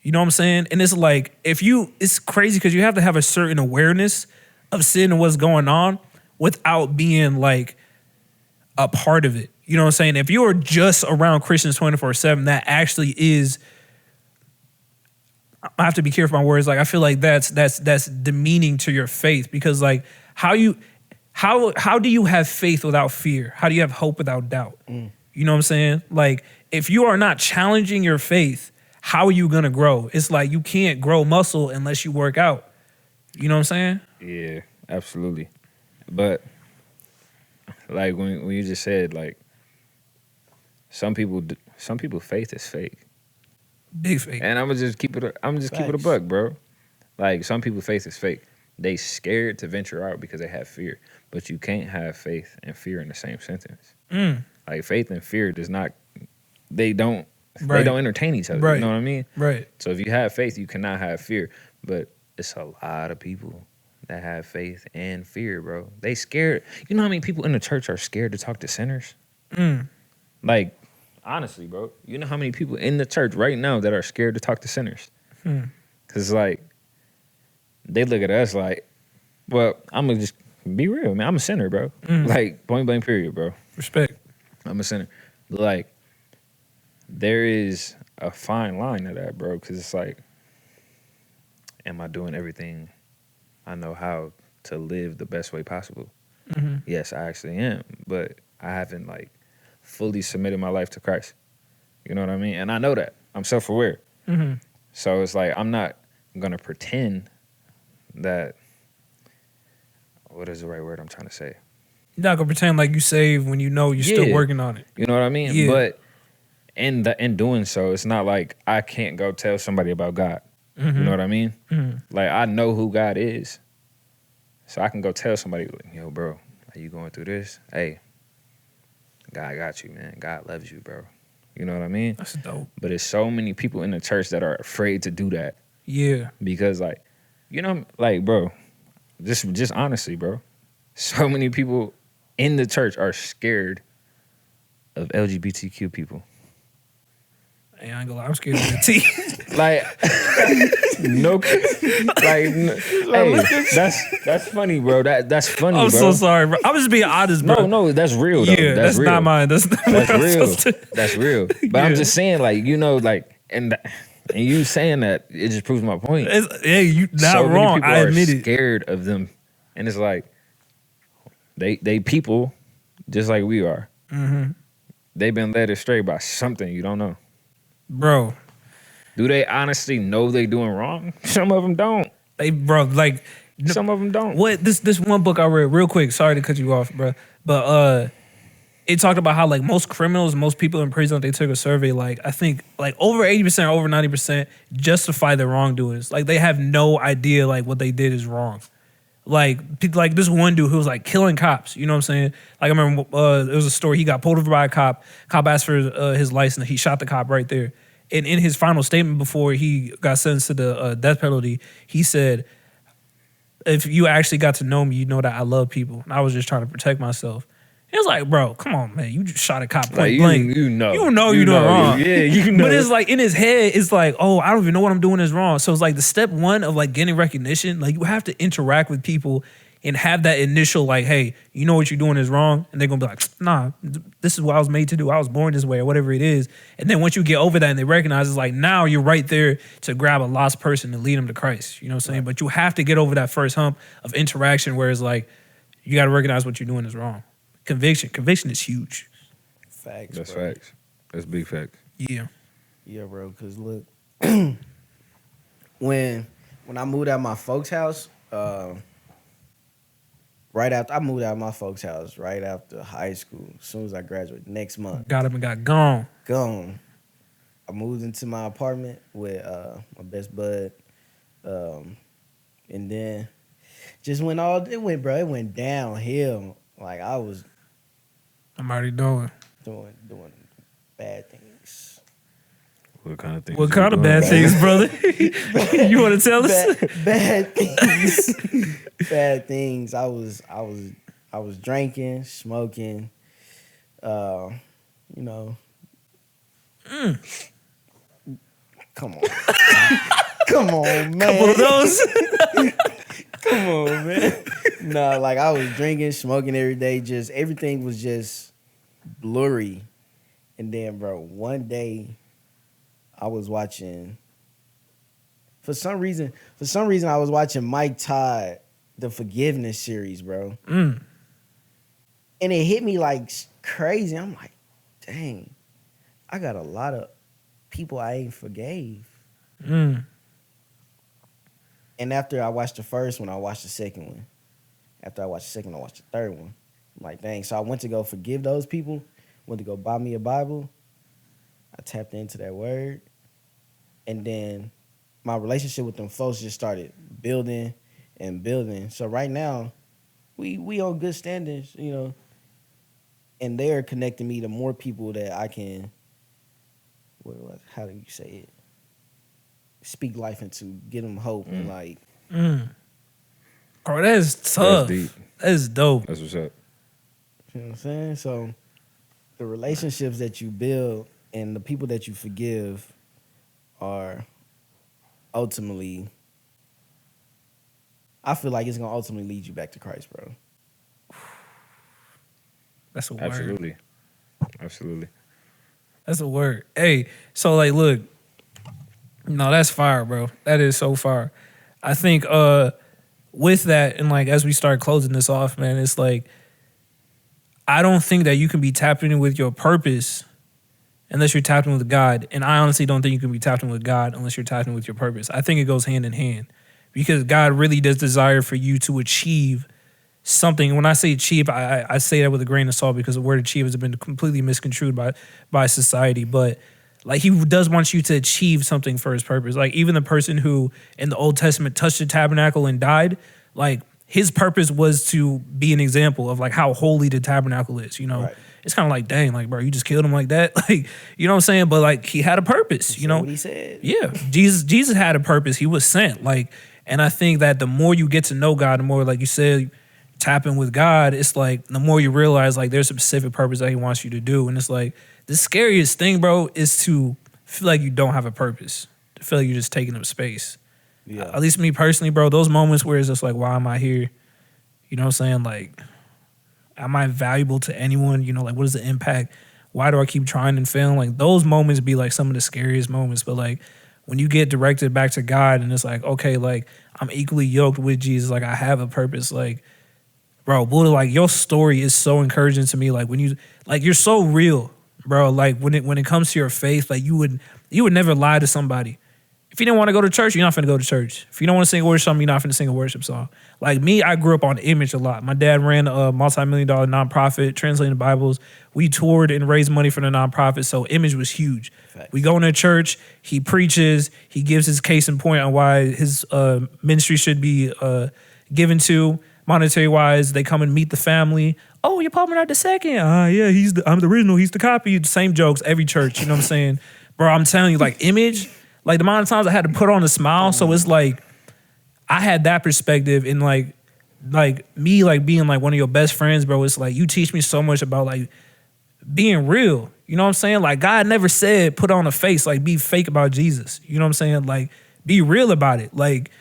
You know what I'm saying? And it's like, it's crazy because you have to have a certain awareness of sin and what's going on without being like a part of it. You know what I'm saying? If you're just around Christians 24/7, that actually is, I have to be careful with my words. Like, I feel like that's demeaning to your faith because like how do you have faith without fear? How do you have hope without doubt? You know what I'm saying? Like, if you are not challenging your faith, how are you gonna grow? It's like you can't grow muscle unless you work out. You know what I'm saying? Yeah, absolutely. But like when you just said like some people faith is fake. Big faith. And I'm gonna just keep it a Facts. buck, bro. Like some people faith is fake. They scared to venture out because they have fear. But you can't have faith and fear in the same sentence. Like faith and fear they don't Right. entertain each other. Right. You know what I mean? Right. So if you have faith, you cannot have fear. But it's a lot of people that have faith and fear, bro. They scared. You know how many people in the church are scared to talk to sinners? Like, honestly, bro. You know how many people in the church right now that are scared to talk to sinners? Because, like, they look at us like, well, I'm going to just be real, man. I'm a sinner, bro. Like, point blank period, bro. Respect. I'm a sinner. Like, there is a fine line to that, bro, because it's like, am I doing everything I know how to live the best way possible? Yes, I actually am, but I haven't, like, fully submitted my life to Christ. You know what I mean? And I know that. I'm self-aware. So it's like, I'm not going to pretend that, what is the right word I'm trying to say? You're not gonna pretend like you saved when you know you're still Yeah. working on it. You know what I mean? Yeah. But in doing so, it's not like I can't go tell somebody about God. You know what I mean? Like I know who God is. So I can go tell somebody, like, yo, bro, are you going through this? Hey, God got you, man. God loves you, bro. You know what I mean? That's dope. But there's so many people in the church that are afraid to do that. Yeah. Because, like, you know, like, bro, just honestly, bro, so many people in the church are scared of LGBTQ people. Hey, I ain't gonna lie, I'm scared of the T. Like, no, like, hey, that's funny, bro. That's funny, I'm bro. so sorry, bro. I'm just being honest, bro. No, that's real, though. Yeah, that's real. not mine. That's real. That's real. But Yeah. I'm just saying, like, you know, like, and you saying that, it just proves my point. Hey, you not so wrong. Many people I are admit it. scared of them, and it's like they people just like we are. Mm-hmm. They've been led astray by something you don't know. Bro, Do they honestly know they doing wrong? Some of them don't. like Some of them don't. what this one book I read real quick. Sorry to cut you off, bro, but it talked about how like most criminals, most people in prison, they took a survey. Like I think like over 80%, over 90% justify their wrongdoings. Like they have no idea like what they did is wrong. Like this one dude who was like killing cops. You know what I'm saying? Like I remember there was a story. He got pulled over by a cop. Cop asked for his license. He shot the cop right there. And in his final statement before he got sentenced to the death penalty, he said, "If you actually got to know me, you know that I love people. And I was just trying to protect myself." It was like, bro, come on, man. You just shot a cop point Like, blank. you know you're doing wrong. Yeah, you know. But it's like in his head, it's like, oh, I don't even know what I'm doing is wrong. So it's like the step one of like getting recognition, like you have to interact with people and have that initial like, hey, you know what you're doing is wrong. And they're gonna be like, nah, this is what I was made to do. I was born this way or whatever it is. And then once you get over that and they recognize, it's like now you're right there to grab a lost person and lead them to Christ. You know what I'm saying? But you have to get over that first hump of interaction where it's like, you got to recognize what you're doing is wrong. Conviction is huge. Facts. That's bro. facts. That's big facts. Yeah. Yeah, bro. Cause look, when I moved out of my folks' house, right after I moved out of my folks' house, right after high school, as soon as I graduated, next month, Got up and got gone. gone. I moved into my apartment with my best bud, and then just it went downhill. Like I was I'm already doing. doing bad things. What kind of things? What you kind of doing, bad bro? things, brother? You want to tell us? Bad things. Bad things. I was drinking, smoking, you know. Come on. Come on, man. Couple of those. Come on, man. Nah, like I was drinking, smoking every day. Just everything was just blurry. And then, bro, one day I was watching. For some reason, I was watching Mike Todd, the Forgiveness series, bro. Mm. And it hit me like crazy. I'm like, dang, I got a lot of people I ain't forgave. Mm. And after I watched the first one, I watched the second one. After I watched the second one, I watched the third one. I'm like, dang. So I went to go forgive those people, went to go buy me a Bible. I tapped into that word. And then my relationship with them folks just started building and building. So right now, we on good standards, you know. And they're connecting me to more people that I can, how do you say it? Speak life into, give them hope and like. Mm. Bro, that's tough. That's deep. That's dope. That's what's up. You know what I'm saying? So the relationships that you build and the people that you forgive are ultimately, I feel like it's gonna ultimately lead you back to Christ, bro. That's a word. Absolutely. Absolutely. That's a word. Hey, so like, look, no, that's fire, bro. That is so fire. I think with that, and like as we start closing this off, man, it's like I don't think that you can be tapping in with your purpose unless you're tapping with God. And I honestly don't think you can be tapping with God unless you're tapping with your purpose. I think it goes hand in hand because God really does desire for you to achieve something. When I say achieve, I say that with a grain of salt because the word achieve has been completely misconstrued by society. But like he does want you to achieve something for his purpose. Like even the person who in the Old Testament touched the tabernacle and died, like his purpose was to be an example of like how holy the tabernacle is, you know. Right. It's kind of like, dang, like, bro, you just killed him like that. Like, you know what I'm saying? But like he had a purpose, He you said know. what he said. Yeah. Jesus had a purpose. He was sent. Like, and I think that the more you get to know God, the more, like you said, tapping with God, it's like the more you realize like there's a specific purpose that he wants you to do. And it's like the scariest thing, bro, is to feel like you don't have a purpose. To feel like you're just taking up space. Yeah. At least me personally, bro, those moments where it's just like, why am I here? You know what I'm saying? Like, am I valuable to anyone? You know, like, what is the impact? Why do I keep trying and failing? Like, those moments be like some of the scariest moments. But like, when you get directed back to God and it's like, okay, like, I'm equally yoked with Jesus. Like, I have a purpose. Like, bro, Buddha, like, your story is so encouraging to me. Like, when you, like, you're so real, bro. Like, when it comes to your faith, like, you would never lie to somebody. If you didn't want to go to church, you're not finna go to church. If you don't want to sing a worship song, you're not finna sing a worship song. Like me, I grew up on image a lot. My dad ran a multi-million-dollar nonprofit, translating Bibles. We toured and raised money for the nonprofit, so image was huge. Facts. We go into church, he preaches, he gives his case in point on why his ministry should be given to monetary-wise. They come and meet the family. Oh, you're Paul Bernard II? Yeah, I'm the original, he's the copy. Same jokes every church, you know what I'm saying? Bro, I'm telling you, like image, like the amount of times I had to put on a smile, so it's like I had that perspective in like me like being like one of your best friends, bro. It's like you teach me so much about like being real. You know what I'm saying? Like God never said put on a face, like be fake about Jesus. You know what I'm saying? Like be real about it. Like,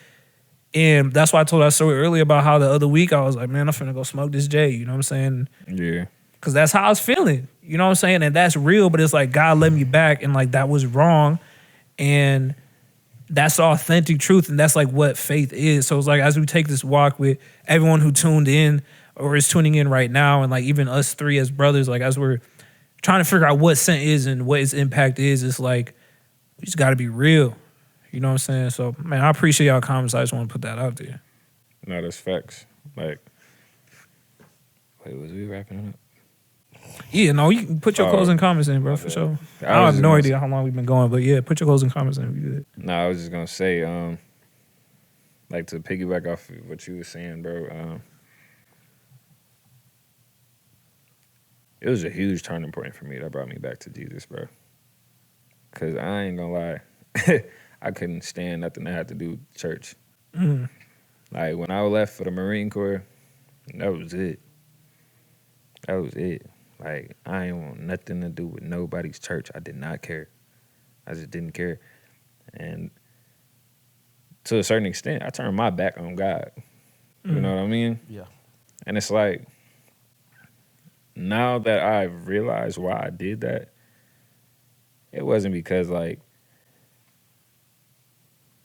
and that's why I told that story earlier about how the other week I was like, man, I'm finna go smoke this J. You know what I'm saying? Yeah. Cause that's how I was feeling. You know what I'm saying? And that's real, but it's like God led me back and like that was wrong. And that's the authentic truth, and that's like what faith is. So it's like as we take this walk with everyone who tuned in or is tuning in right now, and like even us three as brothers, like as we're trying to figure out what scent is and what its impact is, it's like we just got to be real. You know what I'm saying? So man, I appreciate y'all comments. I just want to put that out there. No, that's facts. Like, wait, was we wrapping up? Yeah, no, you can put your closing comments in, bro, for sure. I have no idea how long we've been going, but yeah, put your closing comments in. We good. No, I was just gonna say, like to piggyback off of what you were saying, bro. It was a huge turning point for me that brought me back to Jesus, bro. Cause I ain't gonna lie, I couldn't stand nothing that had to do with church. Mm. Like when I left for the Marine Corps, that was it. That was it. Like, I ain't want nothing to do with nobody's church. I did not care. I just didn't care. And to a certain extent, I turned my back on God. You know what I mean? Yeah. And it's like, now that I've realized why I did that, it wasn't because, like,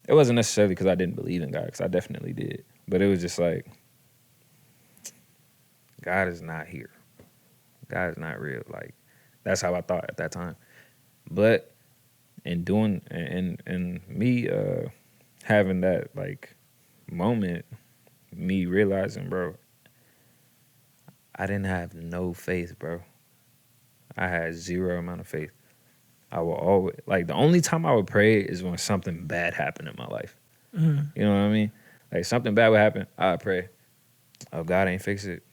it wasn't necessarily because I didn't believe in God, because I definitely did. But it was just like, God is not here. God is not real. Like, that's how I thought at that time. But in doing and me having that like moment, me realizing, bro, I didn't have no faith, bro. I had zero amount of faith. I will always, like, the only time I would pray is when something bad happened in my life. Mm. You know what I mean? Like, something bad would happen, I'd pray. Oh, God ain't fix it.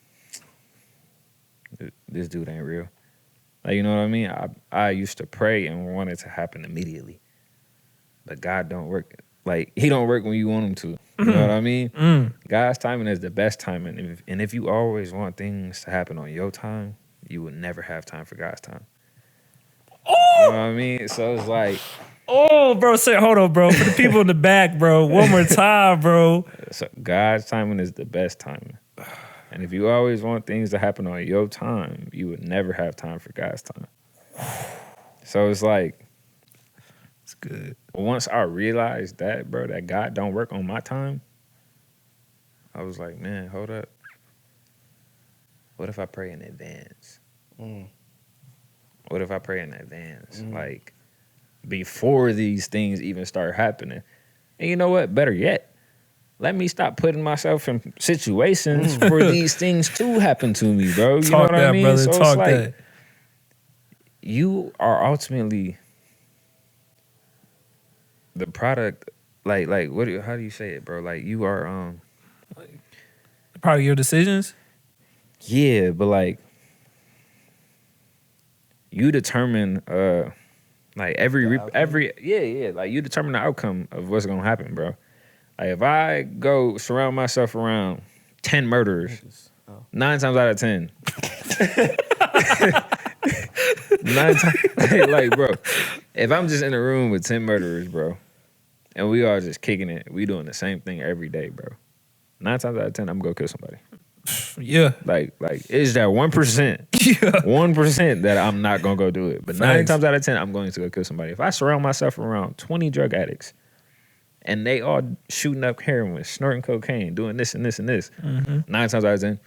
This dude ain't real. Like, you know what I mean? I used to pray and want it to happen immediately. But God don't work. Like, he don't work when you want him to. You know what I mean? Mm. God's timing is the best timing. And if you always want things to happen on your time, you will never have time for God's time. You know what I mean? So it's like... Oh, bro, hold on, bro. For the people in the back, bro, one more time, bro. So God's timing is the best timing. And if you always want things to happen on your time, you would never have time for God's time. So it's like, It's good. once I realized that, bro, that God don't work on my time, I was like, man, hold up. What if I pray in advance? What if I pray in advance? Like, before these things even start happening. And you know what? Better yet, let me stop putting myself in situations for these things to happen to me, bro. You know what I mean? Brother. So Talk it's like, that. you are ultimately the product. Like what? How do you say it, bro? Like, you are Part of your decisions? Yeah, but like you determine like every like you determine the outcome of what's gonna happen, bro. Like if I go surround myself around 10 murderers, 9 times out of 10. 9 times, like, bro, if I'm just in a room with 10 murderers, bro, and we all just kicking it, we doing the same thing every day, bro. 9 times out of 10, I'm gonna go kill somebody. Yeah. Like it's that 1%, Yeah. 1% that I'm not gonna go do it. But 9 Facts. times out of 10, I'm going to go kill somebody. If I surround myself around 20 drug addicts and they all shooting up heroin, snorting cocaine, doing this and this and this, 9 times out of 10,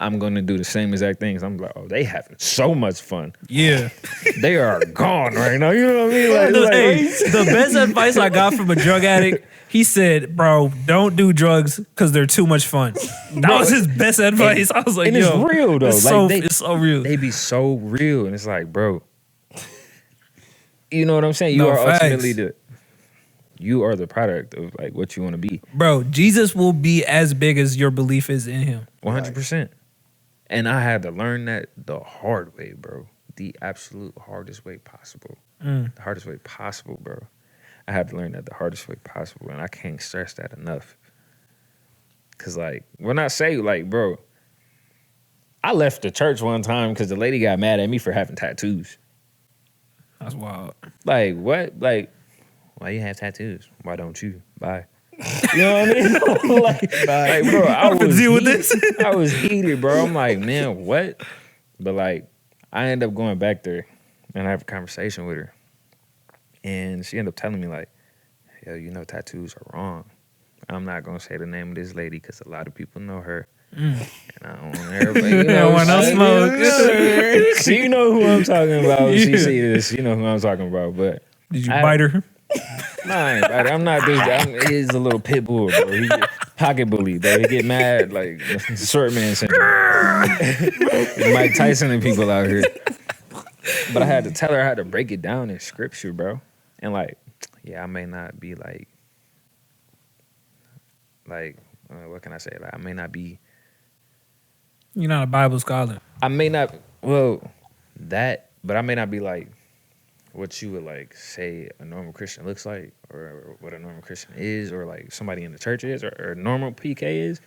I'm gonna do the same exact things. I'm like, oh, they having so much fun. Yeah. They are gone right now. You know what I mean? Like, The best advice I got from a drug addict, he said, bro, don't do drugs because they're too much fun. That was his best advice. I was like, and yo, it's real though. It's, Like, it's so real. They be so real, and it's like, bro, you know what I'm saying? You No, are facts. ultimately you are the product of like what you want to be. Bro, Jesus will be as big as your belief is in him. 100%. And I had to learn that the hard way, bro. The absolute hardest way possible. The hardest way possible, bro. I had to learn that the hardest way possible, and I can't stress that enough. Cause like when I say like, bro, I left the church one time because the lady got mad at me for having tattoos. That's wild. Like what? Like why you have tattoos? Why don't you? Bye. You know what I mean? like, bro, I was deal with heated. this. I was heated, bro. I'm like, man, what? But like, I end up going back there and I have a conversation with her, and she ended up telling me like, yo, you know, tattoos are wrong. I'm not gonna say the name of this lady because a lot of people know her, and I don't want everybody. You know, want no smoke. She know who I'm talking about. She see this. You know who I'm talking about. But Did you bite her? nah, I ain't bite her. I'm not this. He's a little pit bull, bro. He get pocket bully, bro. He get mad like short man syndrome. Mike Tyson and people out here. But I had to tell her, I had to break it down in scripture, bro. And like, yeah, I may not be like what can I say? Like, I may not be. You're not a Bible scholar. I may not. Well, that, but I may not be like what you would like say a normal Christian looks like, or what a normal Christian is, or like somebody in the church is, or a normal PK is.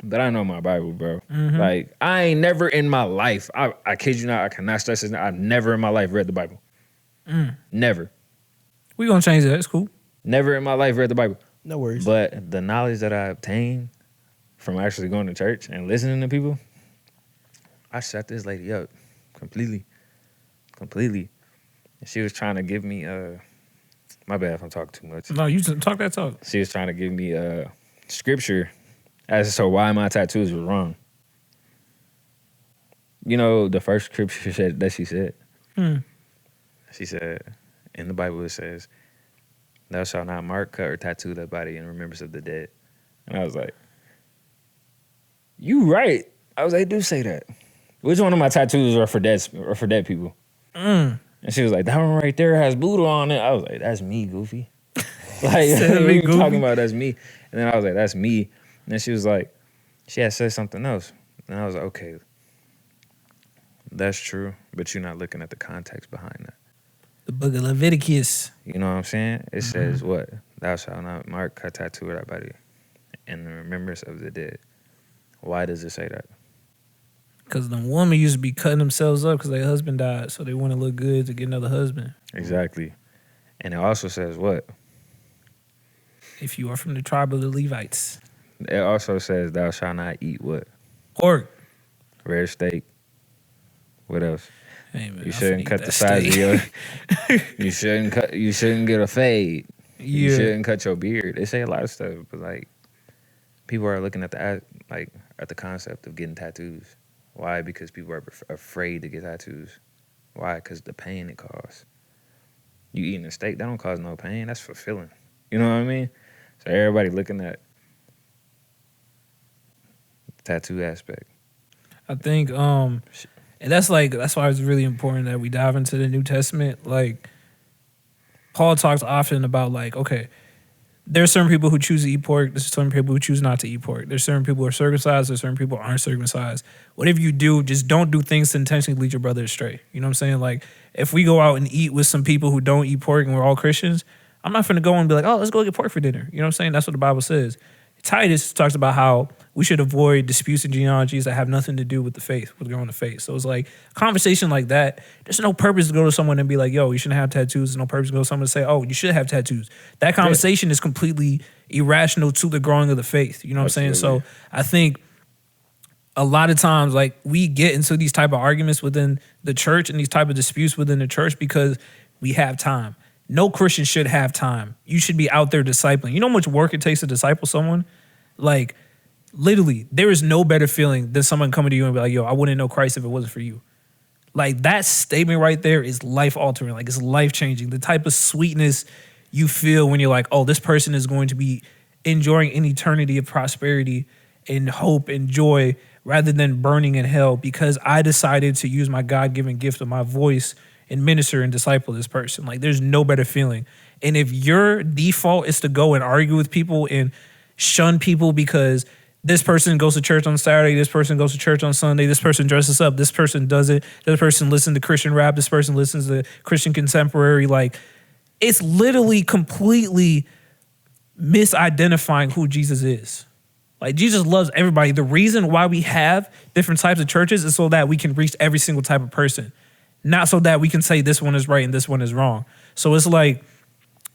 But I know my Bible, bro. Like, I ain't never in my life, I kid you not, I cannot stress this, I've never in my life read the Bible. Never. We gonna change that. It's cool. Never in my life read the Bible. No worries. But the knowledge that I obtained from actually going to church and listening to people, I shut this lady up completely. And she was trying to give me, my bad if I'm talking too much. No, you just talk that talk. She was trying to give me scripture as to why my tattoos were wrong. You know, the first scripture that she said? She said, in the Bible it says, thou shalt not mark, cut, or tattoo thy body in remembrance of the dead. And I was like, you right. I was like, do say that. Which one of my tattoos are for dead people? And she was like, that one right there has Buddha on it. I was like, that's me, Goofy. Like, what are you talking about? That's me. And then I was like, that's me. And then she was like, she had said something else. And I was like, okay, that's true, but you're not looking at the context behind that. The book of Leviticus. You know what I'm saying? It says what? Thou shalt not mark, cut, tattoo thy body in the remembrance of the dead. Why does it say that? Because the woman used to be cutting themselves up because their husband died, so they want to look good to get another husband. Exactly. And it also says what? If you are from the tribe of the Levites. It also says thou shalt not eat what? Pork. Rare steak. What else? Hey, man, You shouldn't cut the size of your. You shouldn't get a fade. You shouldn't cut your beard. They say a lot of stuff, but like, people are looking at the concept of getting tattoos. Why? Because people are afraid to get tattoos. Why? Because the pain it causes. You eating a steak, that don't cause no pain. That's fulfilling. You know what I mean? So everybody looking at the tattoo aspect. I think, and that's why it's really important that we dive into the New Testament. Like, Paul talks often about like, okay, There's certain people who choose to eat pork. There's certain people who choose not to eat pork. There's certain people who are circumcised. There's certain people who aren't circumcised. Whatever you do, just don't do things to intentionally lead your brother astray. You know what I'm saying? Like, if we go out and eat with some people who don't eat pork and we're all Christians, I'm not finna go and be like, oh, let's go get pork for dinner. You know what I'm saying? That's what the Bible says. Titus talks about how we should avoid disputes and genealogies that have nothing to do with the faith, with growing the faith. So it's like a conversation like that. There's no purpose to go to someone and be like, yo, you shouldn't have tattoos. There's no purpose to go to someone and say, oh, you should have tattoos. That conversation is completely irrational to the growing of the faith. You know what I'm saying? So I think a lot of times, like, we get into these type of arguments within the church and these type of disputes within the church because we have time. No Christian should have time. You should be out there discipling. You know how much work it takes to disciple someone? Like, literally, there is no better feeling than someone coming to you and be like, yo, I wouldn't know Christ if it wasn't for you. Like, that statement right there is life altering. Like, it's life changing. The type of sweetness you feel when you're like, oh, this person is going to be enjoying an eternity of prosperity and hope and joy rather than burning in hell because I decided to use my God-given gift of my voice and minister and disciple this person. Like, there's no better feeling. And if your default is to go and argue with people and shun people because this person goes to church on Saturday, this person goes to church on Sunday, this person dresses up, this person doesn't, this person listens to Christian rap, this person listens to Christian contemporary, like, it's literally completely misidentifying who Jesus is. Like, Jesus loves everybody. The reason why we have different types of churches is so that we can reach every single type of person, not so that we can say this one is right and this one is wrong. So it's like,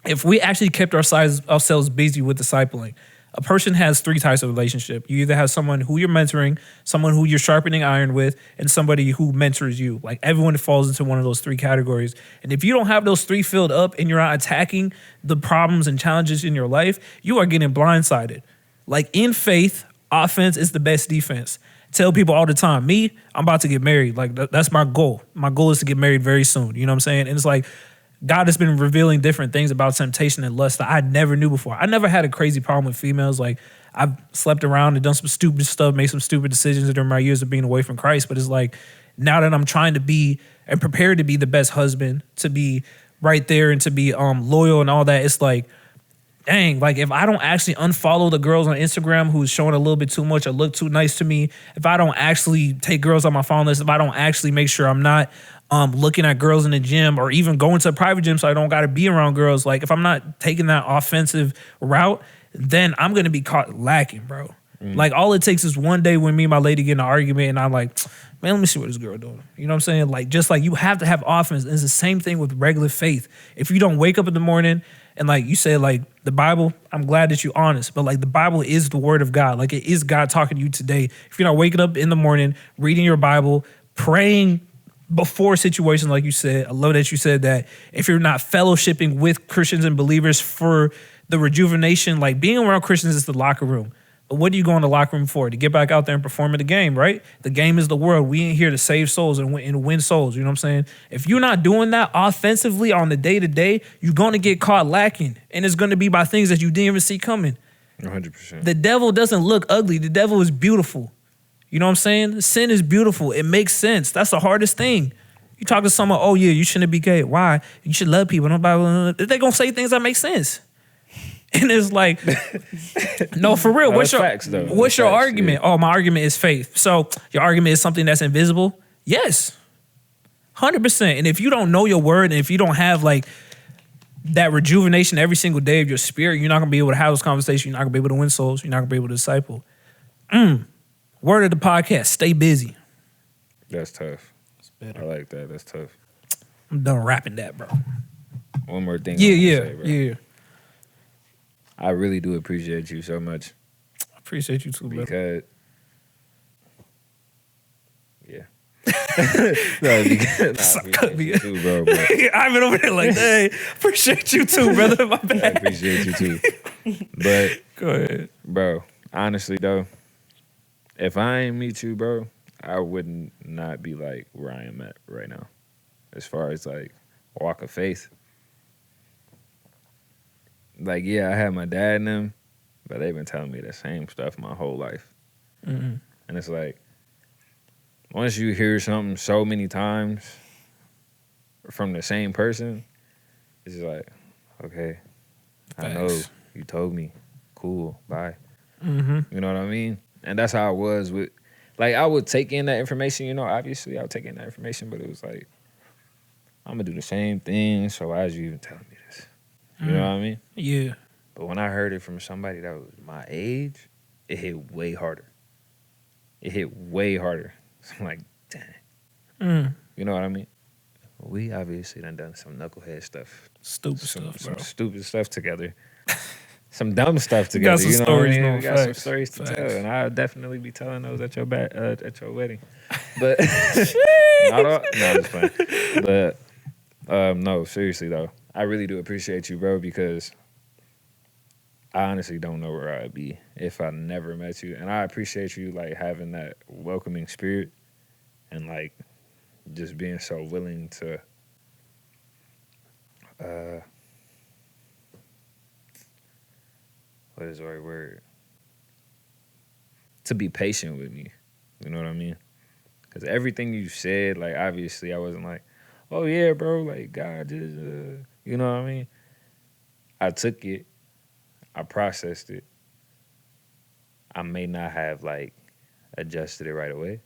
if we actually kept ourselves busy with discipling, a person has three types of relationship. You either have someone who you're mentoring, someone who you're sharpening iron with, and somebody who mentors you. Like, everyone falls into one of those three categories. And if you don't have those three filled up and you're not attacking the problems and challenges in your life, you are getting blindsided. Like, in faith, offense is the best defense. Tell people all the time, me, I'm about to get married. Like, that's my goal. My goal is to get married very soon. You know what I'm saying? And it's like, God has been revealing different things about temptation and lust that I never knew before. I never had a crazy problem with females. Like, I've slept around and done some stupid stuff, made some stupid decisions during my years of being away from Christ. But it's like, now that I'm trying to be and prepared to be the best husband, to be right there and to be loyal and all that, it's like, dang, like, if I don't actually unfollow the girls on Instagram who's showing a little bit too much or look too nice to me, if I don't actually take girls on my phone list, if I don't actually make sure I'm not looking at girls in the gym or even going to a private gym so I don't got to be around girls, like, if I'm not taking that offensive route, then I'm going to be caught lacking, bro. Like, all it takes is one day when me and my lady get in an argument and I'm like, man, let me see what this girl doing. You know what I'm saying? Like, just like you have to have offense. And it's the same thing with regular faith. If you don't wake up in the morning and, like you said, like, the Bible, I'm glad that you're honest, but, like, the Bible is the word of God. Like, it is God talking to you today. If you're not waking up in the morning, reading your Bible, praying before situations, like you said, I love that you said that. If you're not fellowshipping with Christians and believers for the rejuvenation, like, being around Christians is the locker room. But what do you go in the locker room for? To get back out there and perform in the game, right? The game is the world. We ain't here to save souls and win souls. You know what I'm saying? If you're not doing that offensively on the day-to-day, you're going to get caught lacking. And it's going to be by things that you didn't even see coming. 100%. The devil doesn't look ugly. The devil is beautiful. You know what I'm saying? Sin is beautiful. It makes sense. That's the hardest thing. You talk to someone, oh, yeah, you shouldn't be gay. Why? You should love people. Nobody, they're going to say things that make sense. And it's like, no, for real. What's your argument? Yeah. Oh, my argument is faith. So your argument is something that's invisible? Yes. 100%. And if you don't know your word and if you don't have, like, that rejuvenation every single day of your spirit, you're not going to be able to have those conversations. You're not going to be able to win souls. You're not going to be able to disciple. Word of the podcast, stay busy. That's tough. It's better. I like that. That's tough. I'm done rapping that, bro. One more thing. Yeah. I really do appreciate you so much. I appreciate you too, bro. Because, cut me you too, bro. I've been over there like, hey, appreciate you too, brother. My bad. I appreciate you too. But go ahead, bro. Honestly, though, if I ain't meet you, bro, I would not be like where I am at right now, as far as like walk of faith. Like, yeah, I had my dad and them, but they've been telling me the same stuff my whole life. Mm-hmm. And it's like, once you hear something so many times from the same person, it's just like, okay, I know You told me. Cool. Bye. Mm-hmm. You know what I mean? And that's how I was with, like, I would take in that information, you know, obviously I would take in that information, but it was like, I'm going to do the same thing, so why is you even telling me this? You know what I mean? Yeah. But when I heard it from somebody that was my age, it hit way harder. It hit way harder. So I'm like, dang. You know what I mean? We obviously done some knucklehead stuff. Stupid stuff, bro. Some stupid stuff together. Some dumb stuff You got together. some You know what I stories, mean? no, We got some facts. stories to Facts. tell, and I'll definitely be telling those at your wedding. But not all. No, I'm just playing. But no, seriously though, I really do appreciate you, bro, because I honestly don't know where I'd be if I never met you, and I appreciate you like having that welcoming spirit and like just being so willing to. What is the right word? To be patient with me. You know what I mean? Because everything you said, like, obviously I wasn't like, oh, yeah, bro, like, God just, you know what I mean? I took it. I processed it. I may not have, like, adjusted it right away,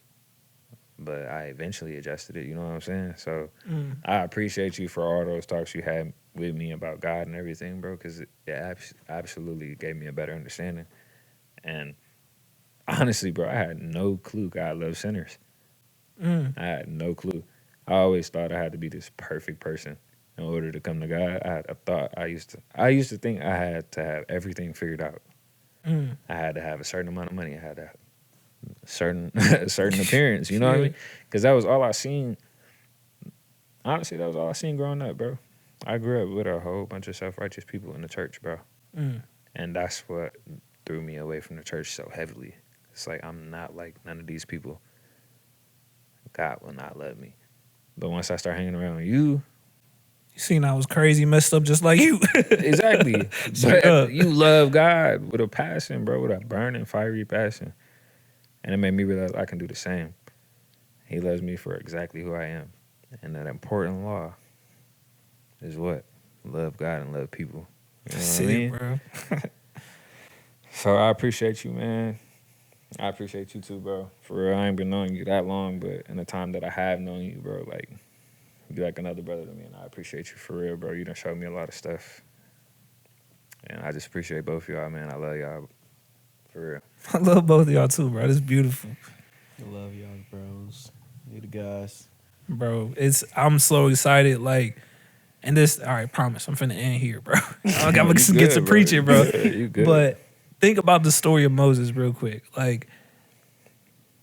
but I eventually adjusted it, you know what I'm saying? So I appreciate you for all those talks you had with me about God and everything, bro, because it absolutely gave me a better understanding. And honestly, bro, I had no clue God loves sinners. I had no clue. I always thought I had to be this perfect person in order to come to God. I used to think I had to have everything figured out. I had to have a certain amount of money. I had to have a certain appearance, you know what I mean? Because that was all I seen. Honestly, that was all I seen growing up, bro. I grew up with a whole bunch of self-righteous people in the church, bro. And that's what threw me away from the church so heavily. It's like, I'm not like none of these people. God will not love me. But once I start hanging around you seen I was crazy, messed up just like you. Exactly. But you love God with a passion, bro, with a burning, fiery passion. And it made me realize I can do the same. He loves me for exactly who I am. And that important law is what? Love God and love people. You know what I mean? Bro. So I appreciate you, man. I appreciate you too, bro. For real, I ain't been knowing you that long, but in the time that I have known you, bro, like, you're like another brother to me, and I appreciate you for real, bro. You done showed me a lot of stuff. And I just appreciate both of y'all, man. I love y'all. For real. I love both of y'all too, bro. It's beautiful. I love y'all, bros. You the guys. Bro, I'm so excited. Like, and this, all right, promise, I'm finna end here, bro. I gotta get to preaching, bro. You good. But think about the story of Moses real quick. Like,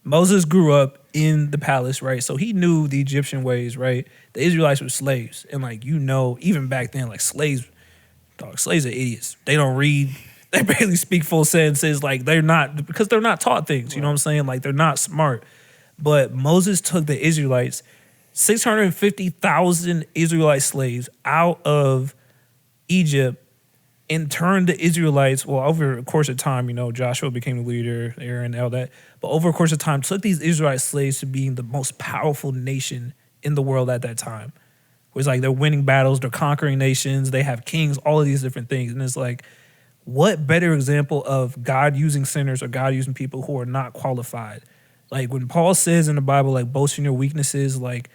Moses grew up in the palace, right? So he knew the Egyptian ways, right? The Israelites were slaves. And like, you know, even back then, like slaves are idiots. They don't read. They barely speak full sentences. Like they're not taught things. You know what I'm saying? Like they're not smart. But Moses took the Israelites, 650,000 Israelite slaves out of Egypt and turned the Israelites, well, over the course of time, you know, Joshua became the leader, Aaron, all that. But over the course of time, took these Israelite slaves to being the most powerful nation in the world at that time. Where it's like they're winning battles, they're conquering nations, they have kings, all of these different things. And it's like, what better example of God using sinners or God using people who are not qualified? Like when Paul says in the Bible, like, boast in your weaknesses, like,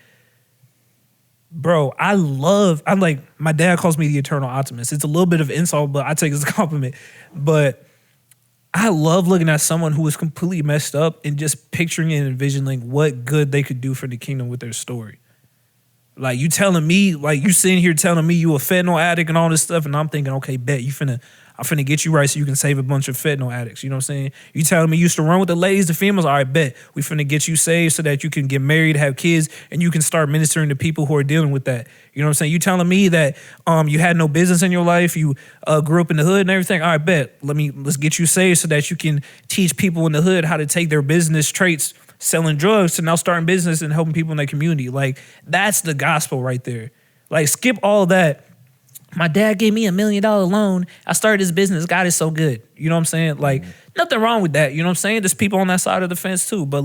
bro, I'm like, my dad calls me the eternal optimist. It's a little bit of insult, but I take it as a compliment. But I love looking at someone who is completely messed up and just picturing and envisioning what good they could do for the kingdom with their story. Like you telling me, like you sitting here telling me you a fentanyl addict and all this stuff, and I'm thinking, okay, bet I'm finna get you right so you can save a bunch of fentanyl addicts. You know what I'm saying? You telling me you used to run with the ladies, the females? All right, bet. We finna get you saved so that you can get married, have kids, and you can start ministering to people who are dealing with that. You know what I'm saying? You telling me that you had no business in your life, you grew up in the hood and everything? All right, bet. Let's get you saved so that you can teach people in the hood how to take their business traits, selling drugs, to now starting business and helping people in their community. Like, that's the gospel right there. Like, skip all that. My dad gave me $1 million loan. I started this business. God is so good. You know what I'm saying? Like, nothing wrong with that. You know what I'm saying? There's people on that side of the fence too. But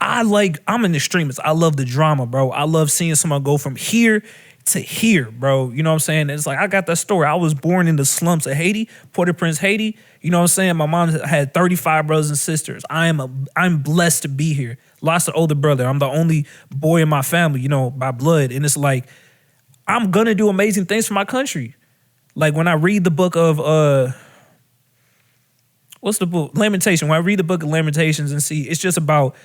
I'm an extremist. I love the drama, bro. I love seeing someone go from here to here, bro. You know what I'm saying? It's like I got that story. I was born in the slums of Haiti, Port-au-Prince, Haiti. You know what I'm saying? My mom had 35 brothers and sisters. I'm blessed to be here. Lost an older brother. I'm the only boy in my family, you know, by blood. And it's like, I'm gonna do amazing things for my country. Like when I read the book of what's the book? Lamentation. When I read the book of Lamentations and see, it's just about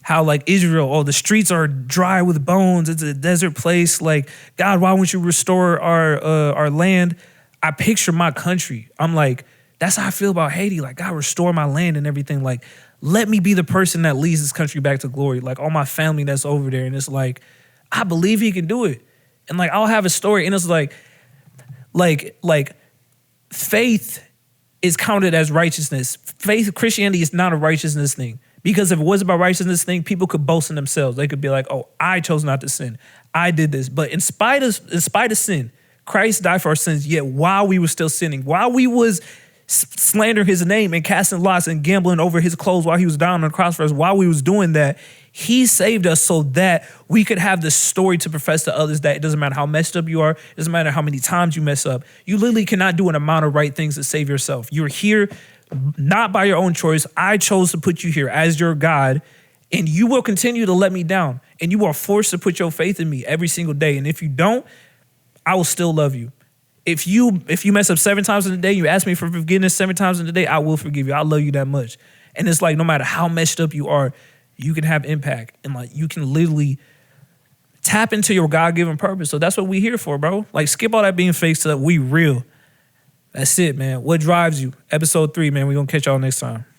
how like Israel, the streets are dry with bones. It's a desert place. Like, God, why won't you restore our land? I picture my country. I'm like, that's how I feel about Haiti. Like, God, restore my land and everything. Like, let me be the person that leads this country back to glory. Like all my family that's over there. And it's like, I believe he can do it. And like, I'll have a story. And it's like faith is counted as righteousness. Faith, Christianity is not a righteousness thing. Because if it was about righteousness thing, people could boast in themselves. They could be like, oh, I chose not to sin. I did this. But in spite of sin, Christ died for our sins, yet while we were still sinning, while we was slandering his name and casting lots and gambling over his clothes while he was down on the cross for us, while we was doing that, he saved us so that we could have the story to profess to others that it doesn't matter how messed up you are, it doesn't matter how many times you mess up. You literally cannot do an amount of right things to save yourself. You're here not by your own choice. I chose to put you here as your God, and you will continue to let me down, and you are forced to put your faith in me every single day. And if you don't, I will still love you. If you mess up 7 times in a day, you ask me for forgiveness 7 times in a day, I will forgive you. I love you that much. And it's like, no matter how messed up you are, you can have impact, and like you can literally tap into your God-given purpose. So that's what we here for, bro. Like, skip all that being fake stuff. We real. That's it, man. What drives you? Episode 3, man. We're going to catch y'all next time.